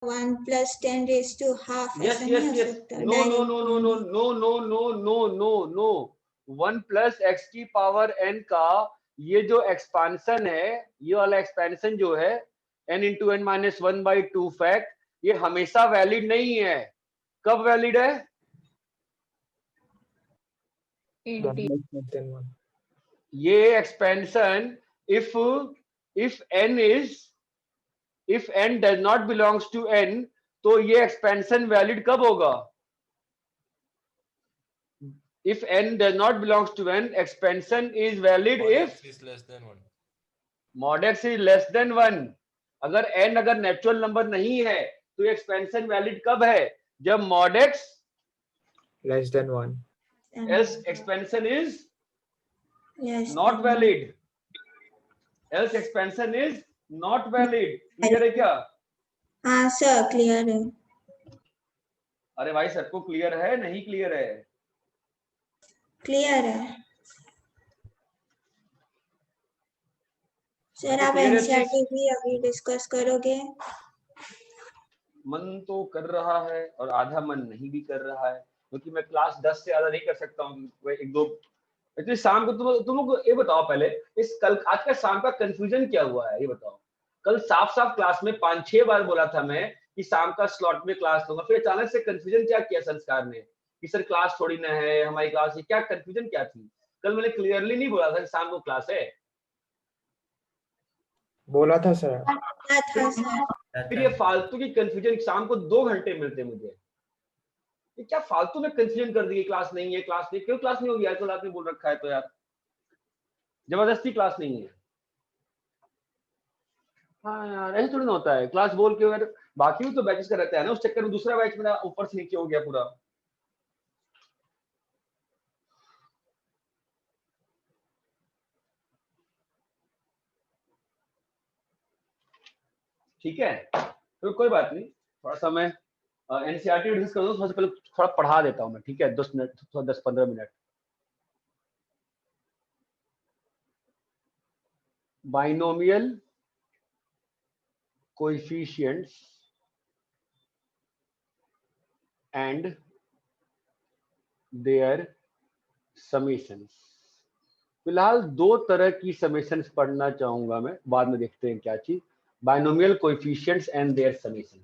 1 plus 10 raised to half Yes, ऐसा yes, नहीं हो yes. सकता No, no, no, no, no, no, no, no, no, no, no. 1 plus x की power n का ये जो एक्सपांशन है, ये वाला एक्सपेंशन जो है n into n minus 1 by 2 fact, ये हमेशा वैलिड नहीं है. कब वैलिड है? ये expansion if n does not belongs to n, तो ये एक्सपेंशन वैलिड कब होगा? If n does not belongs to n, expansion is valid if x is less than 1. mod x is less than 1. अगर n अगर natural number नहीं है तो expansion valid कब है? जब mod x less than 1. else expansion is Yes, not valid. Else expansion is not valid. Clear है क्या? हाँ सर क्लियर है. अरे भाई सबको क्लियर है? नहीं क्लियर है? क्लियर है सर. आप clear है एनसीईआरटी भी अभी डिस्कस करोगे? मन तो कर रहा है और आधा मन नहीं भी कर रहा है, क्योंकि मैं क्लास 10 से ज्यादा नहीं कर सकता हूँ. एक दो एक्चुअली शाम को तुम लोग ये बताओ पहले, इस कल आज का शाम का कंफ्यूजन क्या हुआ है ये बताओ. कल साफ साफ क्लास में 5-6 बार बोला था मैं कि शाम का स्लॉट में क्लास लूंगा, फिर अचानक से कंफ्यूजन क्या किया संस्कार ने कि सर क्लास थोड़ी ना है हमारी क्लास है. क्या कंफ्यूजन क्या थी? कल मैंने क्लियरली नहीं बोला था कि शाम को क्लास है. बोला था सर. था सर. फिर ये फालतू की कंफ्यूजन, शाम को 2 घंटे मिलते मुझे, ये क्या फालतू में कंफ्यूजन कर दी. क्लास नहीं है, क्लास नहीं. क्यों क्लास नहीं होगी यार? कल आपने बोल रखा है तो यार जबरदस्ती क्लास नहीं है. हाँ यार ऐसे थोड़ी ना होता है. क्लास बोल के अगर बाकी भी तो बैचेस का रहता है ना, उस चक्कर में दूसरा बैच मेरा ऊपर से नीचे हो गया पूरा. ठीक है तो कोई बात नहीं, थोड़ा सा मैं एनसीईआरटी डिस्कस कर दूं. सबसे पहले थोड़ा पढ़ा देता हूं मैं, ठीक है? 10 मिनट, थोड़ा 10-15 minute. Binomial coefficients and their summations. फिलहाल 2 तरह की समेशंस पढ़ना चाहूंगा मैं, बाद में देखते हैं क्या चीज. Binomial coefficients and their summations.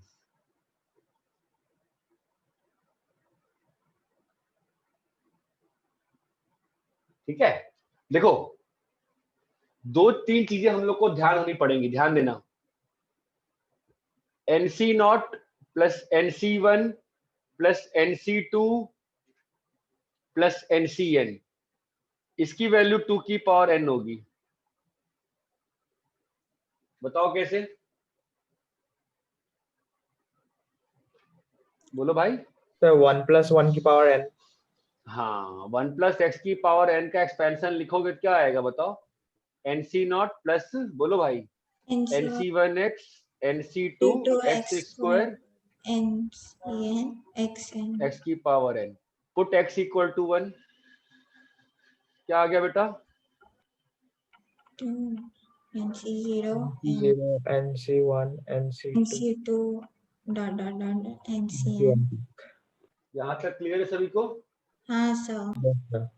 ठीक है देखो, 2-3 चीजें हम लोग को ध्यान होनी पड़ेंगी, ध्यान देना. NC0 plus NC1 plus NC2 plus NCN, इसकी वैल्यू 2 की पावर n होगी. बताओ कैसे? बोलो भाई. सर 1 plus 1 की पावर n. हाँ 1 प्लस x की पावर n का एक्सपेंशन लिखोगे क्या आएगा बताओ? NC0 प्लस, बोलो भाई, NC1x NC2 x square NCN XN x की power n. Put x equal to 1. क्या आ गया बेटा? 2 NC0 NC1 NC2 NC2 NCN. यहाँ तक क्लियर है सभी को? हाँ sir.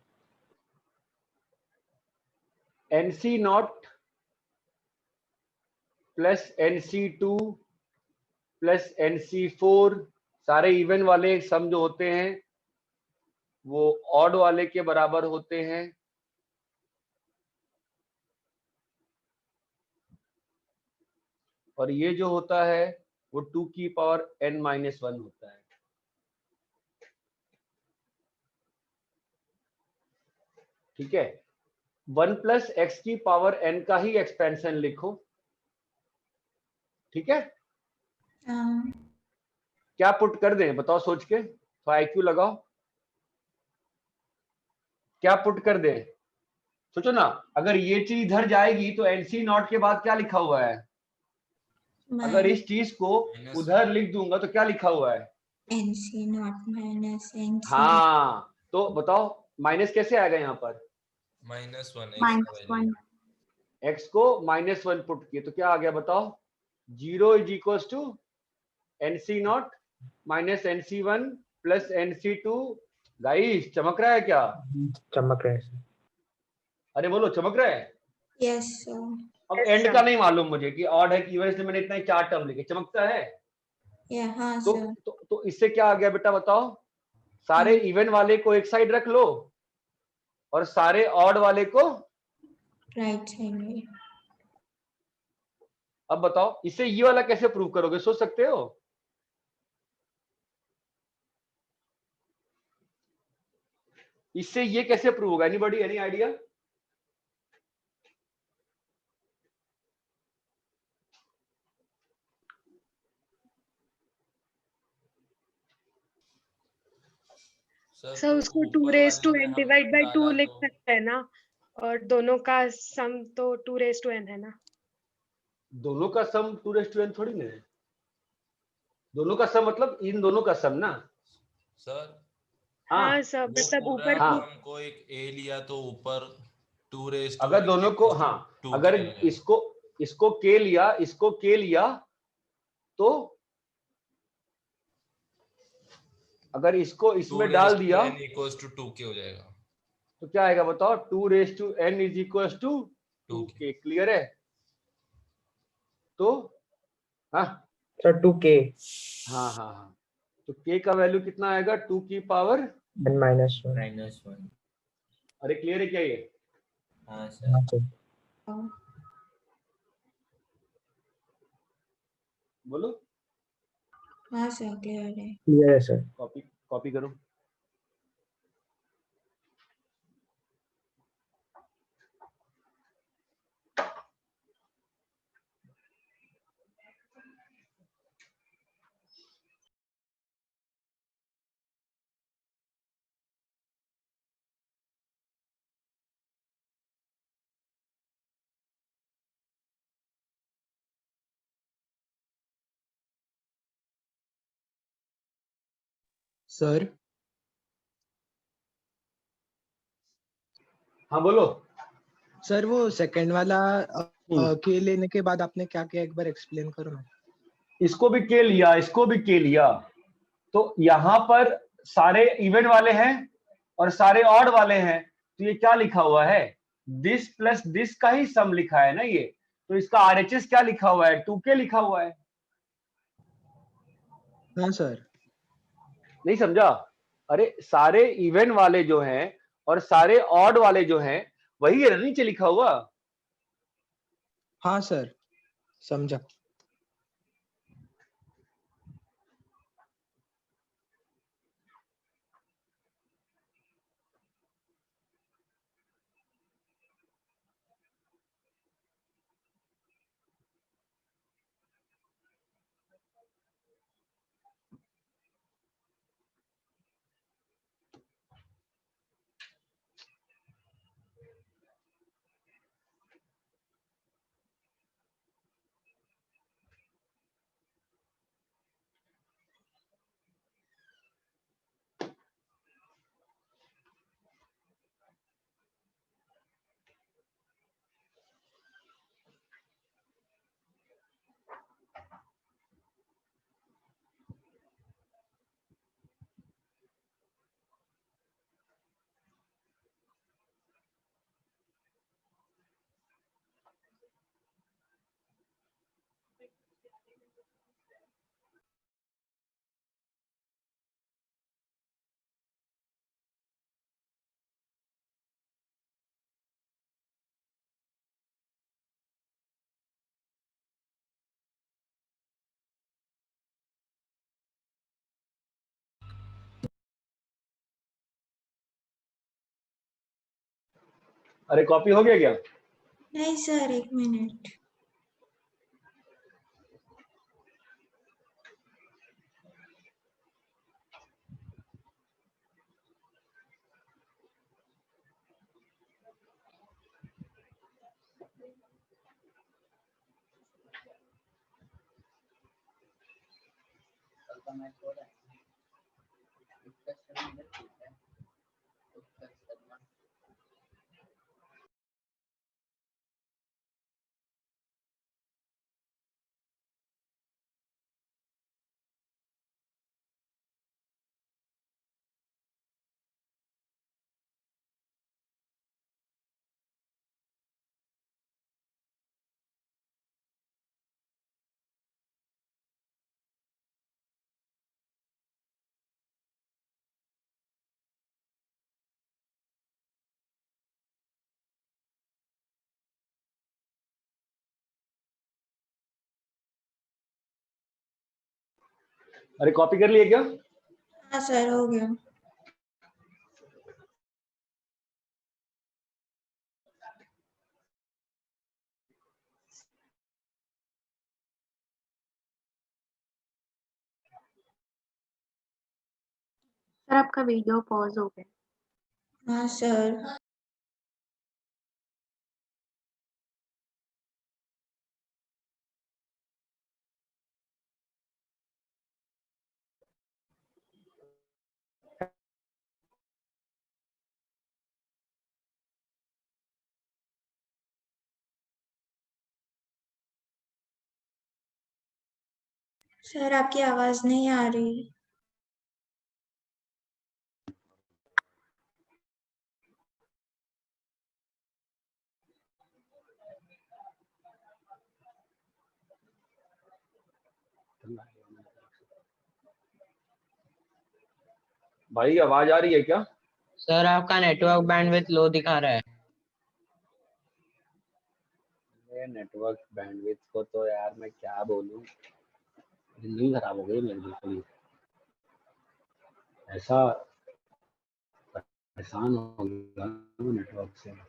NC0 plus NC2 plus NC4 सारे इवन वाले सम जो होते हैं वो ऑड वाले के बराबर होते हैं. और ये जो होता है वो 2 की पावर n-1 होता है. ठीक है, 1 प्लस एक्स की पावर n का ही एक्सपेंशन लिखो. ठीक है, क्या पुट कर दें बताओ सोच के, तो IQ लगाओ. क्या पुट कर दें सोचो ना. अगर ये चीज इधर जाएगी तो NC0 के बाद क्या लिखा हुआ है? अगर इस चीज को उधर लिख दूंगा तो क्या लिखा हुआ है? NC0 minus NC. हाँ तो बताओ माइनस कैसे आएगा यहाँ पर? -1 x को -1 पुट किए तो क्या आ गया बताओ? 0 is equal to NC0 minus NC1 plus NC2। Guys चमक रहा है क्या? चमक रहे हैं सर। अरे बोलो चमक रहा है। Yes, sir. अब Yes, एंड sir. का नहीं मालूम मुझे कि ऑड है कि इवन, इसलिए मैंने इतना ही 4 टर्म लिखे। चमकता है Yeah, हाँ, तो sir. तो इससे क्या आ गया बेटा बताओ? सारे इवन वाले को एक साइड रख लो और सारे ऑड वाले को Right side में. अब बताओ इसे ये वाला कैसे प्रूव करोगे, सोच सकते हो? इससे ये कैसे प्रूव होगा? Anybody, any idea? सर उसको 2 raised to n divide by 2 लिख सकते हैं ना, और दोनों का सम तो 2 raised to n है ना। दोनों का सम 2n थोड़ी ना है। दोनों का सम मतलब इन दोनों का सम ना। सर हाँ सर, वो मतलब पूरा ऊपर हाँ। हमको एक ए लिया तो ऊपर 2 raised to अगर दोनों को, हाँ, 2 अगर किया है। इसको के लिया, इसको के लिया, तो अगर इसको 2 इसमें raised डाल to दिया n equals to 2 के हो जाएगा। तो क्या आएगा बताओ? 2n is equal to 2k। Clear है? तो हाँ सर 2k हाँ हाँ हाँ, तो k का वैल्यू कितना आएगा? 2 की पावर n minus 1। -1। अरे क्लियर है क्या ये? हाँ सर। हाँ सर। Oh, बोलो। हाँ sir, clear है. क्लियर है सर। कॉपी कॉपी करो। सर हाँ बोलो। सर वो सेकंड वाला के लेने के बाद आपने क्या किया, एक बार एक्सप्लेन करो ना। इसको भी के लिया, इसको भी के लिया, तो यहाँ पर सारे इवन वाले हैं और सारे ऑड वाले हैं, तो ये क्या लिखा हुआ है? दिस प्लस दिस का ही सम लिखा है ना ये। तो इसका आरएचएस क्या लिखा हुआ है? 2k लिखा हुआ है। हाँ सर। नहीं समझा? अरे सारे इवन वाले जो हैं और सारे ऑड वाले जो हैं वही है ना नीचे लिखा हुआ। हाँ सर, समझा। अरे कॉपी हो गया क्या? नहीं सर, 1 मिनट. अरे कॉपी कर लिए क्या? हाँ सर हो गया। सर आपका वीडियो पॉज हो गया। हाँ सर। सर आपकी आवाज नहीं आ रही। भाई आवाज आ रही है क्या? सर आपका नेटवर्क बैंडविड्थ लो दिखा रहा है। नेटवर्क बैंडविड्थ को तो यार मैं क्या बोलूं, जिंदगी खराब हो गई मेरी बिल्कुल ही। ऐसा परेशान हो गया नेटवर्क से।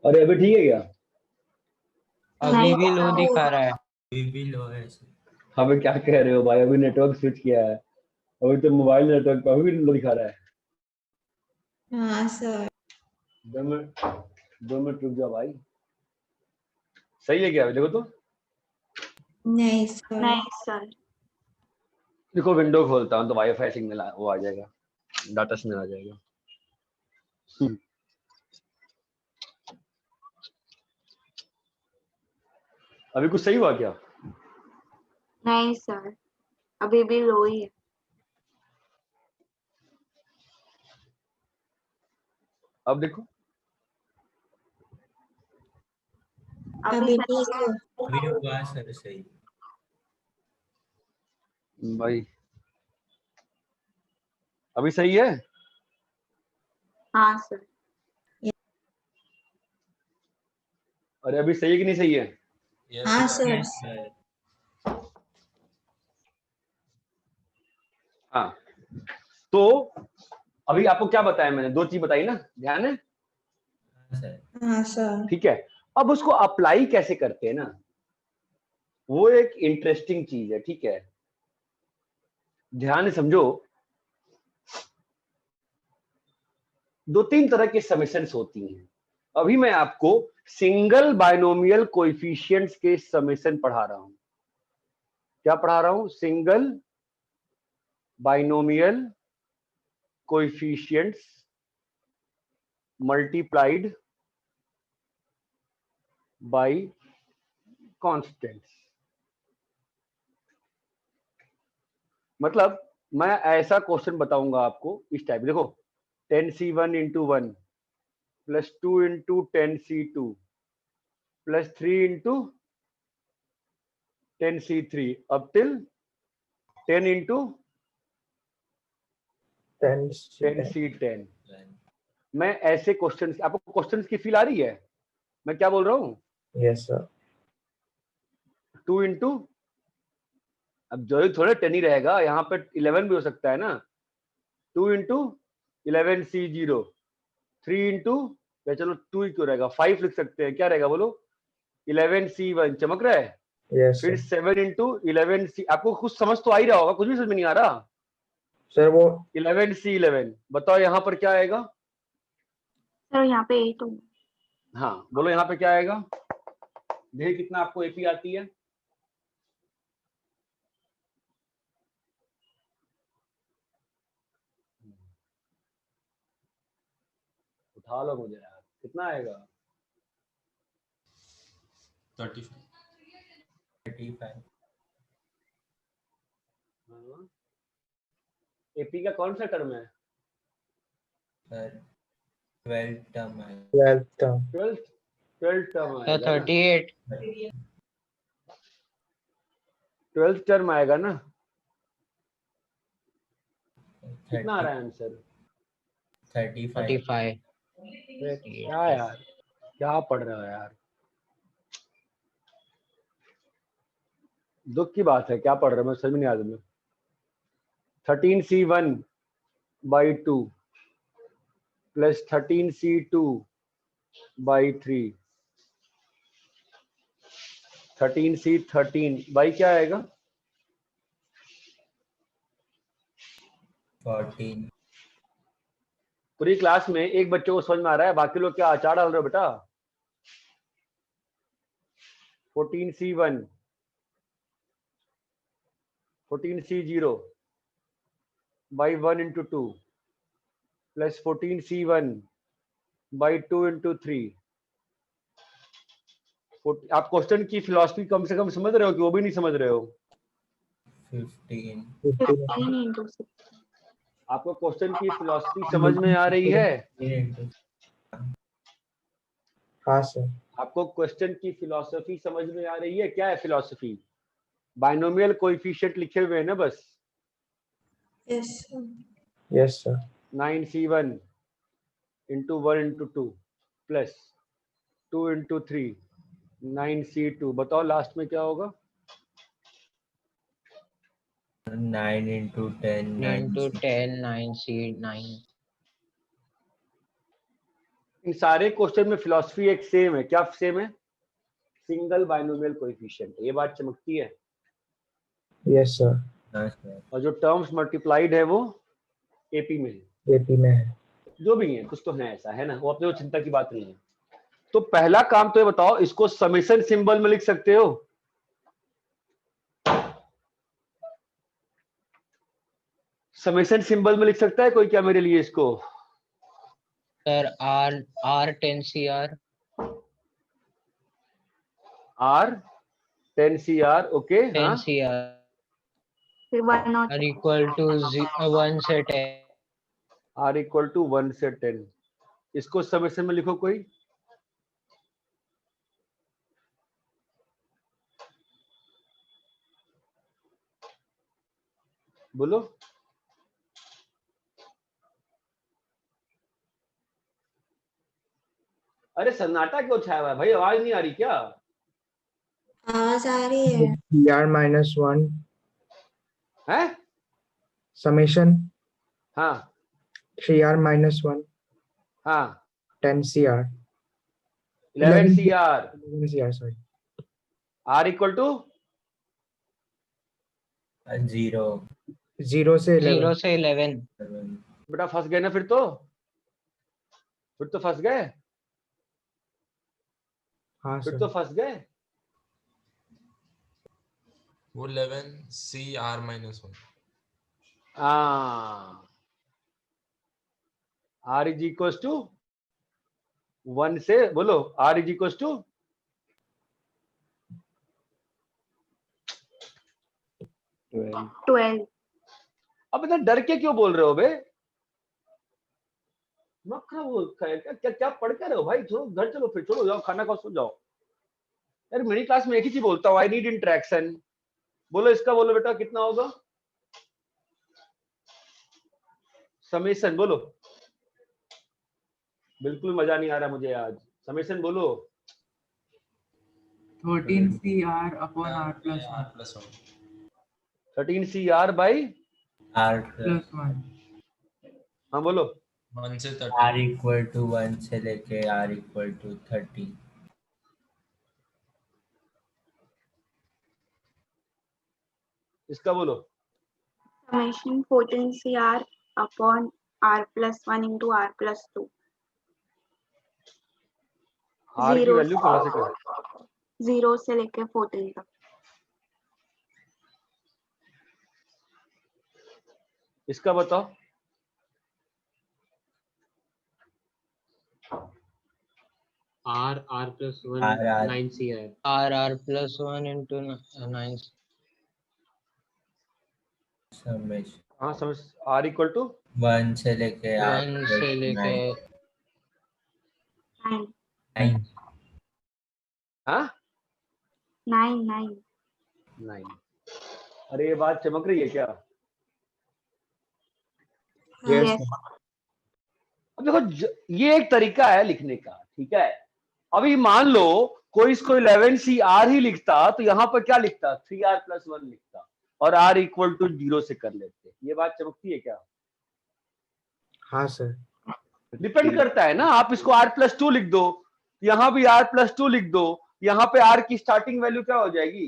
अरे अभी ठीक है क्या? अभी भी लो दिखा रहा है। भी लो है सर। अबे क्या कह रहे हो भाई, अभी नेटवर्क स्विच किया है, अभी तो मोबाइल नेटवर्क पे अभी भी दिखा रहा है। हाँ सर। 2 मिनट रुक जाओ भाई। सही है क्या अभी? देखो तो, नहीं सर। नहीं सर। देखो विंडो खोलता हूँ तो वाईफाई सिग्नल वो आ जाएगा, डाटा सिग्नल आ जाएगा। अभी कुछ सही हुआ क्या? नहीं सर अभी भी लो ही है। अब देखो, अभी सही ठीक है। है। अभी हुआ सर सही। भाई अभी सही है? हाँ सर। अरे अभी सही है कि नहीं सही है? हाँ यस सर। हाँ, तो अभी आपको क्या बताया मैंने? 2 चीज बताई ना, ध्यान है? सर। हाँ सर। ठीक है, अब उसको अप्लाई कैसे करते हैं ना, वो एक इंटरेस्टिंग चीज है। ठीक है, ध्यान से समझो। 2-3 तरह के समेशंस होती हैं। अभी मैं आपको सिंगल बाइनोमियल कोएफिशिएंट्स के समेशन पढ़ा रहा हूं। क्या पढ़ा रहा हूं? Single binomial coefficients multiplied by constants. मतलब मैं ऐसा क्वेश्चन बताऊंगा आपको इस टाइप, देखो 10c1 into 1 plus 2 into 10c2 plus 3 into 10c3 up till 10 into 10c10। मैं ऐसे क्वेश्चंस, आपको क्वेश्चंस की फील आ रही है? मैं क्या बोल रहा हूँ? Yes, sir. 2 इंटू, अब जो थोड़ा 10 ही रहेगा, यहाँ पे 11 भी हो सकता है ना। 2 इंटू 11c0, 3 इंटू, या चलो 2 ही क्यों रहेगा, 5 लिख सकते हैं। क्या रहेगा बोलो? 11C1 चमक रहा है। Yes, फिर sir. 7 into 11C, आपको कुछ समझ तो आ ही रहा होगा, कुछ भी समझ में नहीं आ रहा। Sir, वो 11C11 बताओ यहाँ पर क्या आएगा। सर यहाँ पे 8 होगा। हाँ बोलो यहाँ पे क्या आएगा। देखिए कितना आपको एपी आती है। उठा लो मुझे यार, कितना आएगा। 35 एपी का कौन सा टर्म है। 12 टर्म है 12th term. 12th टर्म तो आएगा ना। 38 12th टर्म आएगा ना। कितना आ रहा है आंसर। 35 क्या यार, क्या पढ़ रहे हो यार, दुख की बात है, क्या पढ़ रहे हो, मैं समझ नहीं आ रहा। 13C1 by 2 plus 13C2 by 3 13C13 by क्या आएगा। 14 पूरी क्लास में एक बच्चे को समझ में आ रहा है, बाकी लोग क्या अचार डाल रहे हो बेटा। 14C1 14C0 by 1 into 2 plus 14C1 by 2 into 3। आप क्वेश्चन की फिलॉसफी कम से कम समझ रहे हो कि वो भी नहीं समझ रहे हो। 15 15 into 6। आपको क्वेश्चन की फिलॉसफी समझ में आ रही है। हाँ सर। आपको क्वेश्चन की फिलॉसफी समझ में आ रही है। क्या है फिलॉसफी। बाइनोमियल कोएफिशिएंट लिखे हुए हैं ना बस। Yes, sir. Yes, sir. 9C1 into 1 into 2 plus 2 into 3 9C2। बताओ लास्ट में क्या होगा। 9 into 10 9 इन सारे क्वेश्चन में फिलॉसफी एक सेम है। क्या सेम है। Single binomial coefficient. ये बात चमकती है। Yes, sir. और जो टर्म्स मल्टीप्लाइड है वो एपी में है। AP में है। जो भी है कुछ तो है, ऐसा है ना, वो अपने को चिंता की बात नहीं है। तो पहला काम तो ये बताओ, इसको समेशन सिंबल में लिख सकते हो। समेशन सिंबल में लिख सकता है कोई क्या मेरे लिए इसको। Sir R 10CR R 10CR okay. हाँ 10CR फिर 1 और are equal to 1 से 10 R इक्वल टू 1 से 10। इसको समेशन में लिखो कोई। बोलो। अरे सन्नाटा क्यों छाया हुआ है भाई, आवाज नहीं आ रही क्या। आवाज आ रही है। CR -1 है summation हाँ 3R -1 हाँ 10CR 11CR 11CR sorry R equal to 0 0 से 11 0 से 11 बेटा फंस गए ना। फिर तो फंस गए। हाँ फिर सर तो फंस गए। वो 11CR -1 हाँ R इज इक्वल टू 1 से बोलो। R is equal to 12। अब इतना डर के क्यों बोल रहे हो बे। क्या पढ़ कर रहे हो भाई। छोड़ो घर चलो, फिर छोड़ो, जाओ खाना खाओ, सो जाओ। यार मेरी क्लास में एक ही चीज बोलता हूँ, आई नीड इंटरेक्शन। बोलो इसका, बोलो बेटा कितना होगा समेशन। बोलो बिल्कुल मजा नहीं आ रहा मुझे आज। समेशन बोलो। 13CR upon R plus 1 +1 13CR by R plus 1। हाँ बोलो। 1 से 30 R equal to 1 से लेके R equal to 30 इसका बोलो। Summation 14CR upon R plus 1 into R plus 2. R की Zero वैल्यू कहाँ से कर? 0 से लेके 14 तक। इसका बताओ। R plus 1 R 9CR. R plus 1 into 9. Summation हाँ समझ। R इक्वल टू 1 से लेके R 1 से लेके 9 9 हाँ 9 9। अरे ये बात चमक रही है क्या? Yes, Yes. sir. अब देखो ये एक तरीका है लिखने का, ठीक है। अभी मान लो कोई इसको 11CR ही लिखता तो यहाँ पर क्या लिखता? 3R plus 1 लिखता और R इक्वल टू 0 से कर लेते। ये बात चमकती है क्या? हाँ सर। डिपेंड करता है ना। आप इसको R plus 2 लिख दो, यहाँ भी R plus 2 लिख दो, यहाँ पे R की स्टार्टिंग वैल्यू क्या हो जाएगी?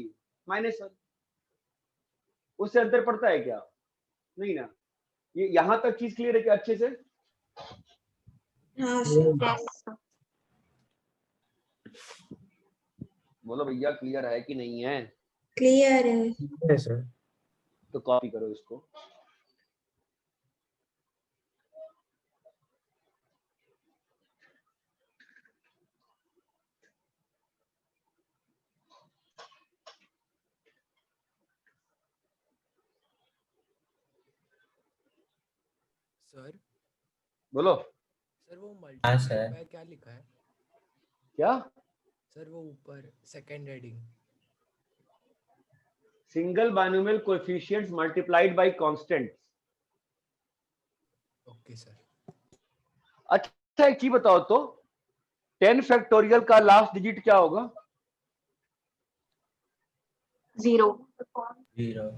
-1। उससे अंतर पड़ता है क्या? नहीं ना। ये यहाँ तक चीज क्लियर है क्या अच्छे से? हाँ सर। Yes. बोलो भैया क्लियर है कि नहीं है? क्लियर है। Yes, sir. तो कॉपी करो इसको। सर बोलो। सर वो हाँ, सर। मल्टीप्लाई बाय क्या लिखा है? क्या? सर वो ऊपर second heading. Single binomial coefficients multiplied by constant. Okay sir. अच्छा एक चीज बताओ तो 10 फैक्टोरियल का लास्ट डिजिट क्या होगा? 0 0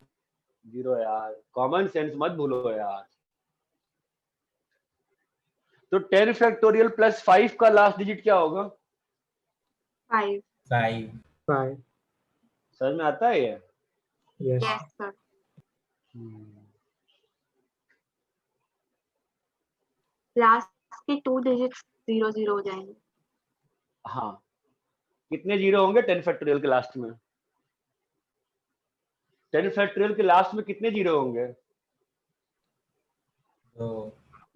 0 यार, कॉमन सेंस मत भूलो यार। तो 10 फैक्टोरियल प्लस 5 का लास्ट डिजिट क्या होगा? 5 5 5. समझ में आता है ये? Yes. Yes sir. लास्ट के 2 डिजिट्स 0 हो जाएंगे। हाँ कितने जीरो होंगे 10 फैक्टोरियल के लास्ट में? 10 फैक्टोरियल के लास्ट में कितने जीरो होंगे?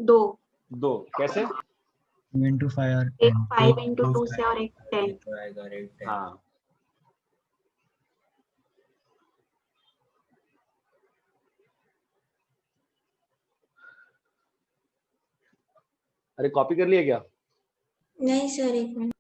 2 2। कैसे? 2 into 5 or एक 10. 5 into 2 से और एक 10। हाँ अरे कॉपी कर लिया क्या? नहीं सर, एक मिनट।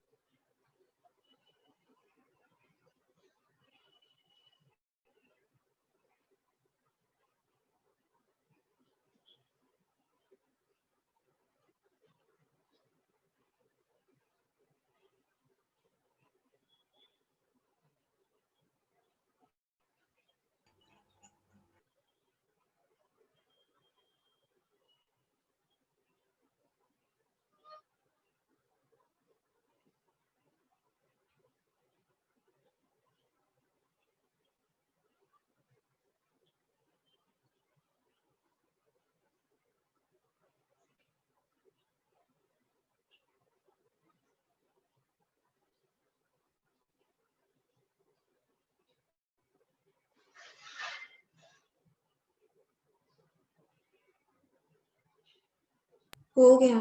हो गया।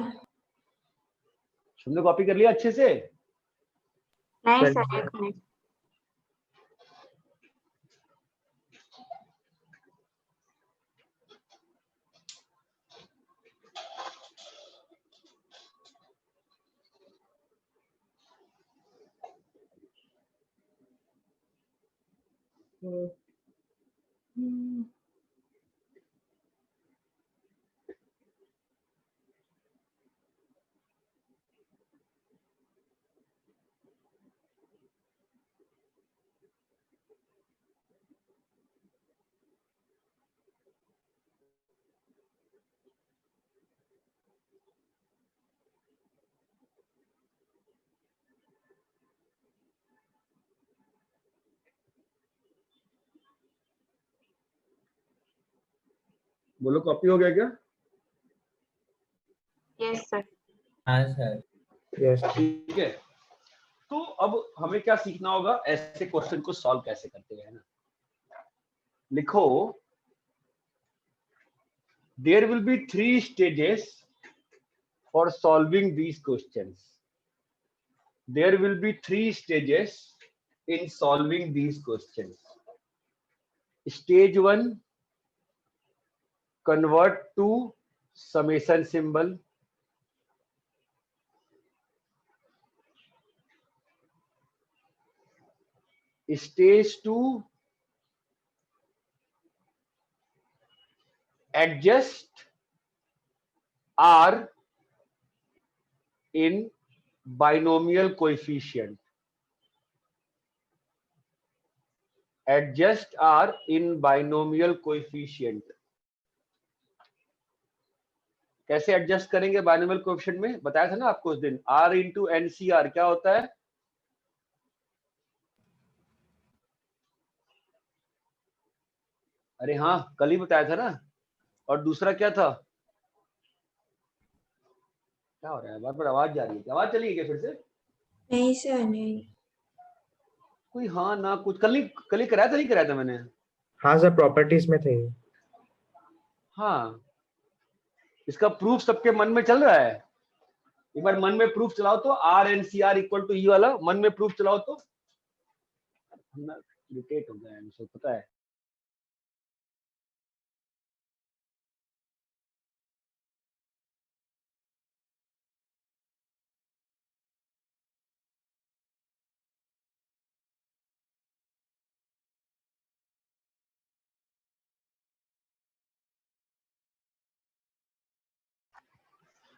तुमने कॉपी कर लिया अच्छे से? नहीं सर, एक मिनट। बोलो कॉपी हो गया क्या? Yes, sir. हाँ सर। Yes. ठीक है, तो अब हमें क्या सीखना होगा, ऐसे क्वेश्चन को सॉल्व कैसे करते हैं ना। लिखो, there will be 3 stages for solving these questions. There will be 3 stages in solving these questions. Stage 1, convert to summation symbol. Stage 2, adjust R in binomial coefficient. Adjust R in binomial coefficient. कैसे adjust करेंगे binomial coefficient में, बताया था ना आपको उस दिन। R into NCR क्या होता है? अरे हाँ, कल ही बताया था ना। और दूसरा क्या था? क्या हो रहा है, बार बार आवाज जा रही है, आवाज चली गई फिर से? नहीं सर नहीं। कोई हाँ ना कुछ, कल ही कराया था, नहीं कराया था मैंने? हाँ सर, प्रॉपर्टीज में थे। हाँ, इसका प्रूफ सबके मन में चल रहा है। एक बार मन में प्रूफ चलाओ तो, RNCR इक्वल टू ई वाला मन में प्रूफ चलाओ तो। इरिटेट हो गया है मुझे पता है।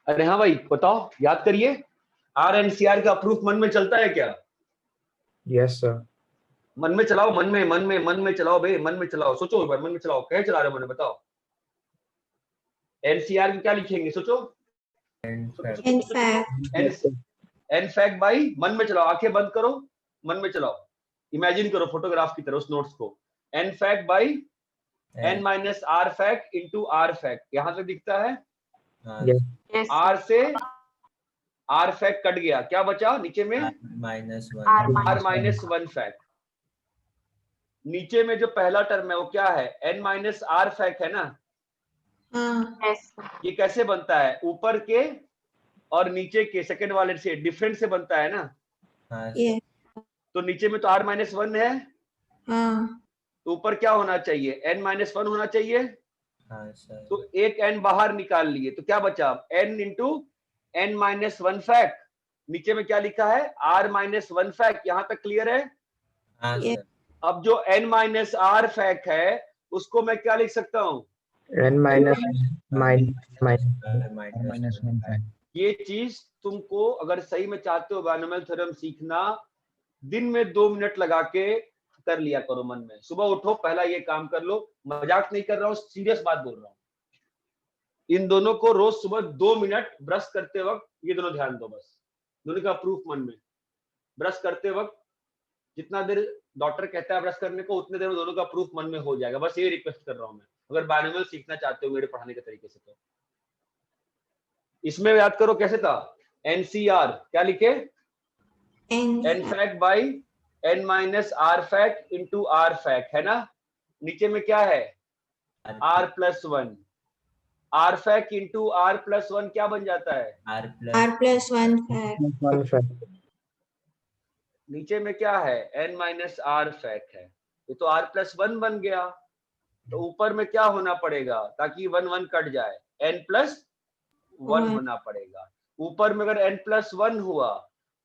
अरे हाँ भाई बताओ, याद करिए, RNCR का प्रूफ मन में चलता है क्या? Yes sir. मन में चलाओ, मन में चलाओ भाई, मन में चलाओ, सोचो एक बार, मन में चलाओ, कहे चला रहे हो, मन में बताओ। NCR में क्या लिखेंगे, सोचो। एनफैक्ट बाई, मन में चलाओ, आंखें बंद करो, मन में चलाओ, इमेजिन करो फोटोग्राफ की तरह उस नोट्स को। N fact by N minus are fact into are fact, यहां तक दिखता है। Yes. R से R फैक्ट कट गया, क्या बचा नीचे में? R minus 1 fact. नीचे में जो पहला टर्म है वो क्या है? N माइनस आर फैक्ट है ना। Yes. ये कैसे बनता है? ऊपर के और नीचे के सेकंड वाले से डिफरेंट से बनता है ना। ये तो नीचे में तो R माइनस 1 है, हाँ तो ऊपर क्या होना चाहिए? N माइनस 1 होना चाहिए। तो एक n बाहर निकाल लिए तो क्या बचा? n into N minus 1 fact. नीचे में क्या लिखा है? R minus 1 fact. यहां तक क्लियर है? ये अब जो N माइनस R फैक्ट है उसको मैं क्या लिख सकता हूँ? N माइनस ये चीज तुमको अगर सही में चाहते हो बाइनोमियल थ्योरम सीखना, दिन में 2 मिनट लगा के कर लिया करो मन में। सुबह उठो, पहला ये काम कर लो, मजाक नहीं कर रहा हूँ, सीरियस बात बोल रहा हूँ। इन दोनों को रोज सुबह 2 मिनट ब्रश करते वक्त ये दोनों ध्यान दो, बस दोनों का प्रूफ मन में। ब्रश करते वक्त जितना देर डॉक्टर कहता है ब्रश करने को, उतने देर में दोनों का प्रूफ मन में हो जाएगा। बस ये रिक्वेस्ट कर रहा हूं मैं, अगर बाइनोमियल सीखना चाहते हो मेरे पढ़ाने के तरीके से तो। इसमें याद करो कैसे था? NCR क्या लिखे? N fact by N minus are fact into are fact, है ना। नीचे में क्या है? R plus 1। R fact into R plus 1 क्या बन जाता है? R plus 1 fact. नीचे में क्या है? N माइनस आर फैक्ट है, ये तो R प्लस 1 बन गया। तो ऊपर में क्या होना पड़ेगा ताकि 1 1 कट जाए? N प्लस 1 होना पड़ेगा। ऊपर में अगर N प्लस 1 हुआ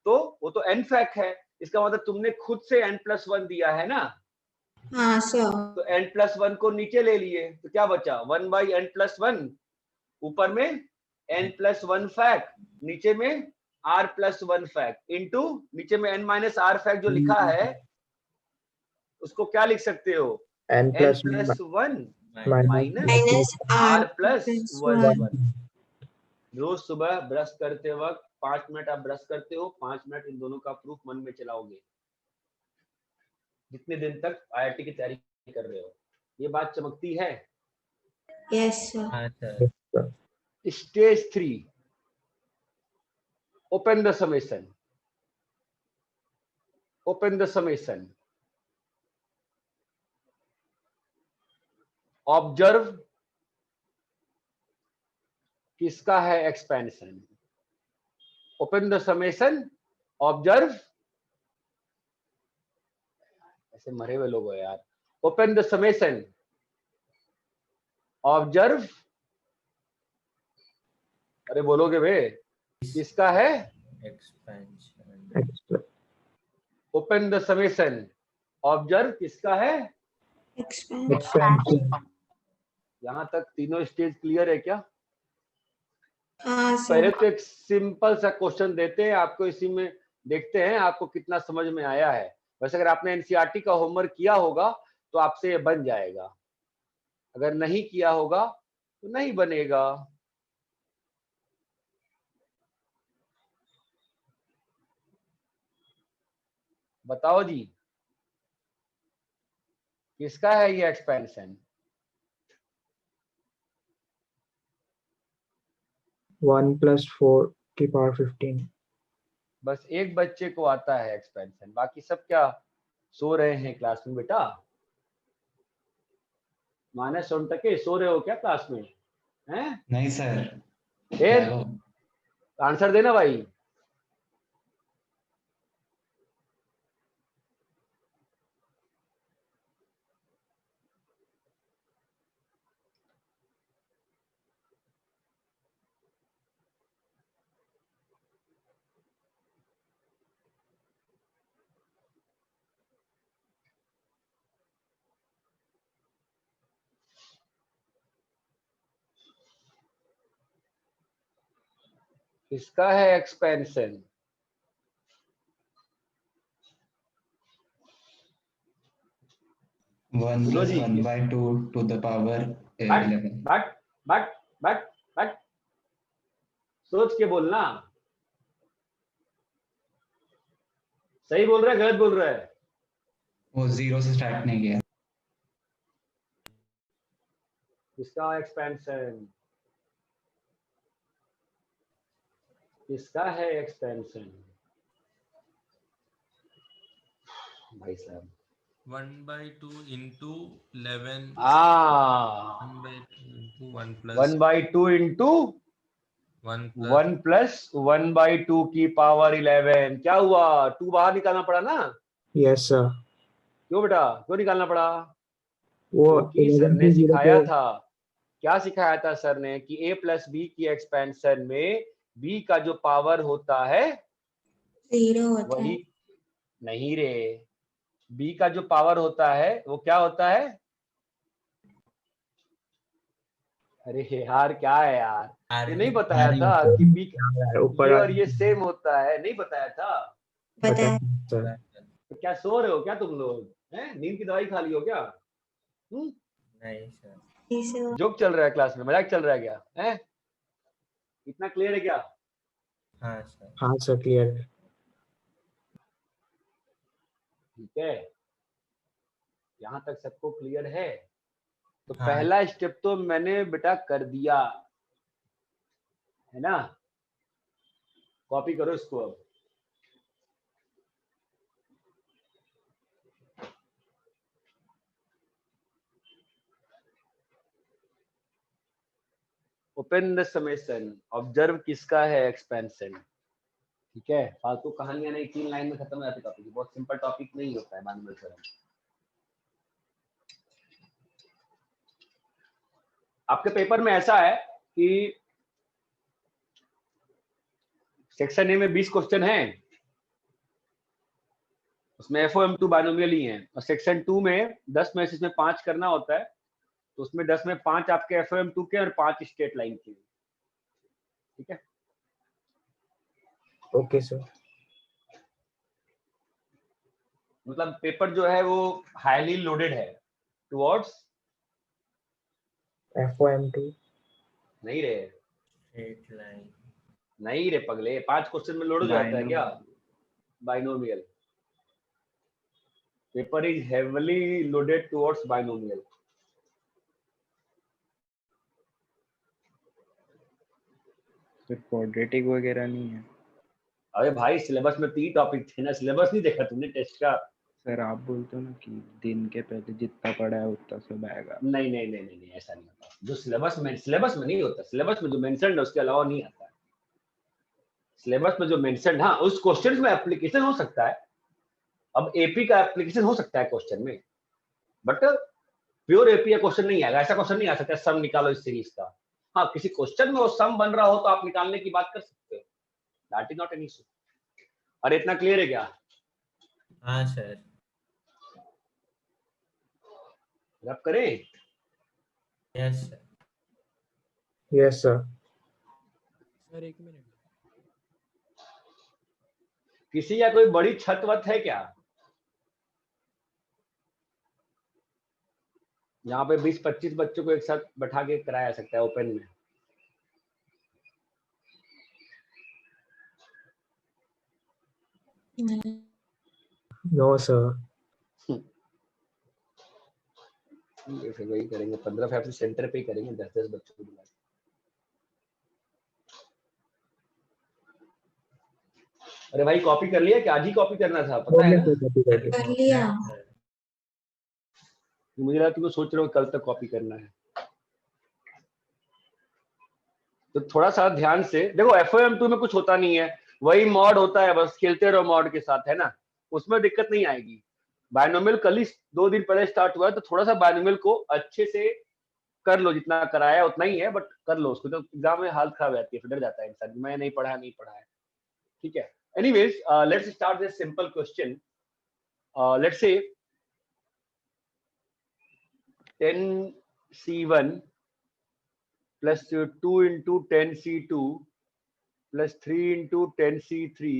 तो वो तो N फैक्ट है, इसका मतलब तुमने खुद से N प्लस 1 दिया है ना। हाँ सर। तो N प्लस 1 को नीचे ले लिए तो क्या बचा? 1 बाई N प्लस 1, ऊपर में N प्लस 1 फैक्ट, नीचे में R प्लस 1 फैक्ट इंटू नीचे में N माइनस आर फैक्ट जो लिखा है उसको क्या लिख सकते हो? N plus 1 minus R plus 1। रोज सुबह ब्रश करते वक्त 5 मिनट आप ब्रश करते हो, 5 मिनट इन दोनों का प्रूफ मन में चलाओगे जितने दिन तक IIT की तैयारी कर रहे हो। ये बात चमकती है? Yes, sir. हाँ sir Yes, sir. Stage 3. Open the summation. Open the summation. Observe किसका है expansion. Open the summation. Observe. ऐसे मरे हुए लोग हो यार. Open the summation. Observe. अरे बोलोगे बे किसका है expansion Exp- open the summation observe किसका है Expansion. Expansion. यहाँ तक तीनों स्टेज क्लियर है क्या हाँ पहले सर. तो एक सिंपल सा क्वेश्चन देते हैं आपको इसी में देखते हैं आपको कितना समझ में आया है वैसे अगर आपने एनसीईआरटी का होमवर्क किया होगा तो आपसे ये बन जाएगा अगर नहीं किया होगा तो नहीं बनेगा बताओ जी किसका है ये एक्सपेंशन 1 + 4 की पावर 15. बस एक बच्चे को आता है एक्सपेंशन बाकी सब क्या सो रहे हैं क्लास में बेटा माने 100% सो रहे हो क्या क्लास में हैं नहीं सर फिर आंसर देना भाई किसका है एक्सपेंशन 1 बोलो + जी 1/2 to the power 11 बट सोच के बोलना सही बोल रहा है गलत बोल रहा है वो 0 से स्टार्ट नहीं किया किसका एक्सपेंशन किसका है एक्सपेंशन भाई साहब 1/2 into 11 हाँ 1/2 into 1 plus 1/2 इंटू 1 1 प्लस 1/2 की पावर 11 क्या हुआ 2 बाहर निकालना पड़ा ना Yes, sir. क्यों बेटा क्यों निकालना पड़ा वो क्योंकि सर 11 ने से 0 सिखाया पे था क्या सिखाया था सर ने कि a प्लस बी की एक्सपेंशन में b का जो पावर होता है 0 होता वही है. नहीं रे b का जो पावर होता है वो क्या होता है अरे यार क्या है यार ये नहीं बताया था कि b ऊपर ये और ये सेम होता है नहीं बताया था बताया. सर. तो क्या सो रहे हो क्या तुम लोग हैं नींद की दवाई खा ली हो क्या नहीं सर सर. जोक चल रहा है क्लास में मजाक चल रहा है क्या हैं इतना क्लियर है क्या हाँ सर हाँ सर क्लियर है. ठीक है यहाँ तक सबको क्लियर है तो हाँ। पहला स्टेप तो मैंने बेटा कर दिया है ना कॉपी करो इसको अब ओपन द समेशन ऑब्जर्व किसका है एक्सपेंशन ठीक है फालतू कहानियां नहीं 3 लाइन में खत्म हो जाती टॉपिक बहुत सिंपल टॉपिक नहीं होता है मानव सर आपके पेपर में ऐसा है कि सेक्शन ए में 20 क्वेश्चन हैं उसमें FOM2 बाइनोमियल ही है और सेक्शन 2 में 10 में से इसमें 5 करना होता है तो उसमें 10 में 5 आपके FOM2 के और 5 स्टेट लाइन के ठीक है ओके सर. मतलब पेपर जो है वो हाईली लोडेड है टुवर्ड्स FOM2. नहीं रे स्ट्रेट लाइन नहीं रे पगले 5 क्वेश्चन में लोड हो जाता है क्या binomial paper is heavily loaded towards binomial फिर क्वाड्रेटिक वगैरह नहीं है। अरे भाई सिलेबस में 3 टॉपिक थे ना, सिलेबस नहीं देखा तुमने टेस्ट का? सर आप बोलते हो ना कि दिन के पहले जितना पढ़ा है उतना सब आएगा। नहीं नहीं नहीं नहीं, नहीं ऐसा नहीं होता। जो सिलेबस में नहीं होता, सिलेबस में जो मेंशन है उसके अलावा नहीं आता है। सिलेबस में जो मेंशन, हाँ उस क्वेश्चन में एप्लीकेशन हो सकता है। अब एपी का एप्लीकेशन हो सकता है क्वेश्चन में, बट प्योर एपी का क्वेश्चन नहीं आएगा। ऐसा क्वेश्चन नहीं आ सकता सम निकालो इस सीरीज का। हाँ किसी क्वेश्चन में वो सम बन रहा हो तो आप निकालने की बात कर सकते हो, that is not an issue. अरे इतना क्लियर है क्या? हाँ सर। रब करें? Yes sir. Yes sir. Sir 1 minute. किसी या कोई बड़ी छत वत है क्या यहाँ पे 20-25 बच्चों को एक साथ बैठा के कराया जा सकता है ओपन में? No sir. फिर वही करेंगे, 15 सेंटर पे ही करेंगे, 10-10 बच्चों को बुला के। अरे भाई कॉपी कर लिया क्या? आज ही कॉपी करना था, पता है ना? कर लिया। मुझे लगा तुमको सोच रहे हो कल तक कॉपी करना है। तो थोड़ा सा ध्यान से देखो, FOM2 में कुछ होता नहीं है, वही मॉड होता है, बस खेलते रहो मॉड के साथ, है ना? उसमें दिक्कत नहीं आएगी। बायनोमियल कल ही 2 दिन पहले स्टार्ट हुआ है, तो थोड़ा सा बायनोमियल को अच्छे से कर लो, जितना कराया उतना ही है, बट कर लो उसको। तो एग्जाम में हालत खराब रहती है, फिर डर जाता है इंसान, मैं नहीं पढ़ा है। ठीक है, anyways let's start this simple question. Let's say 10C1 plus 2 into 10C2 plus 3 into 10C3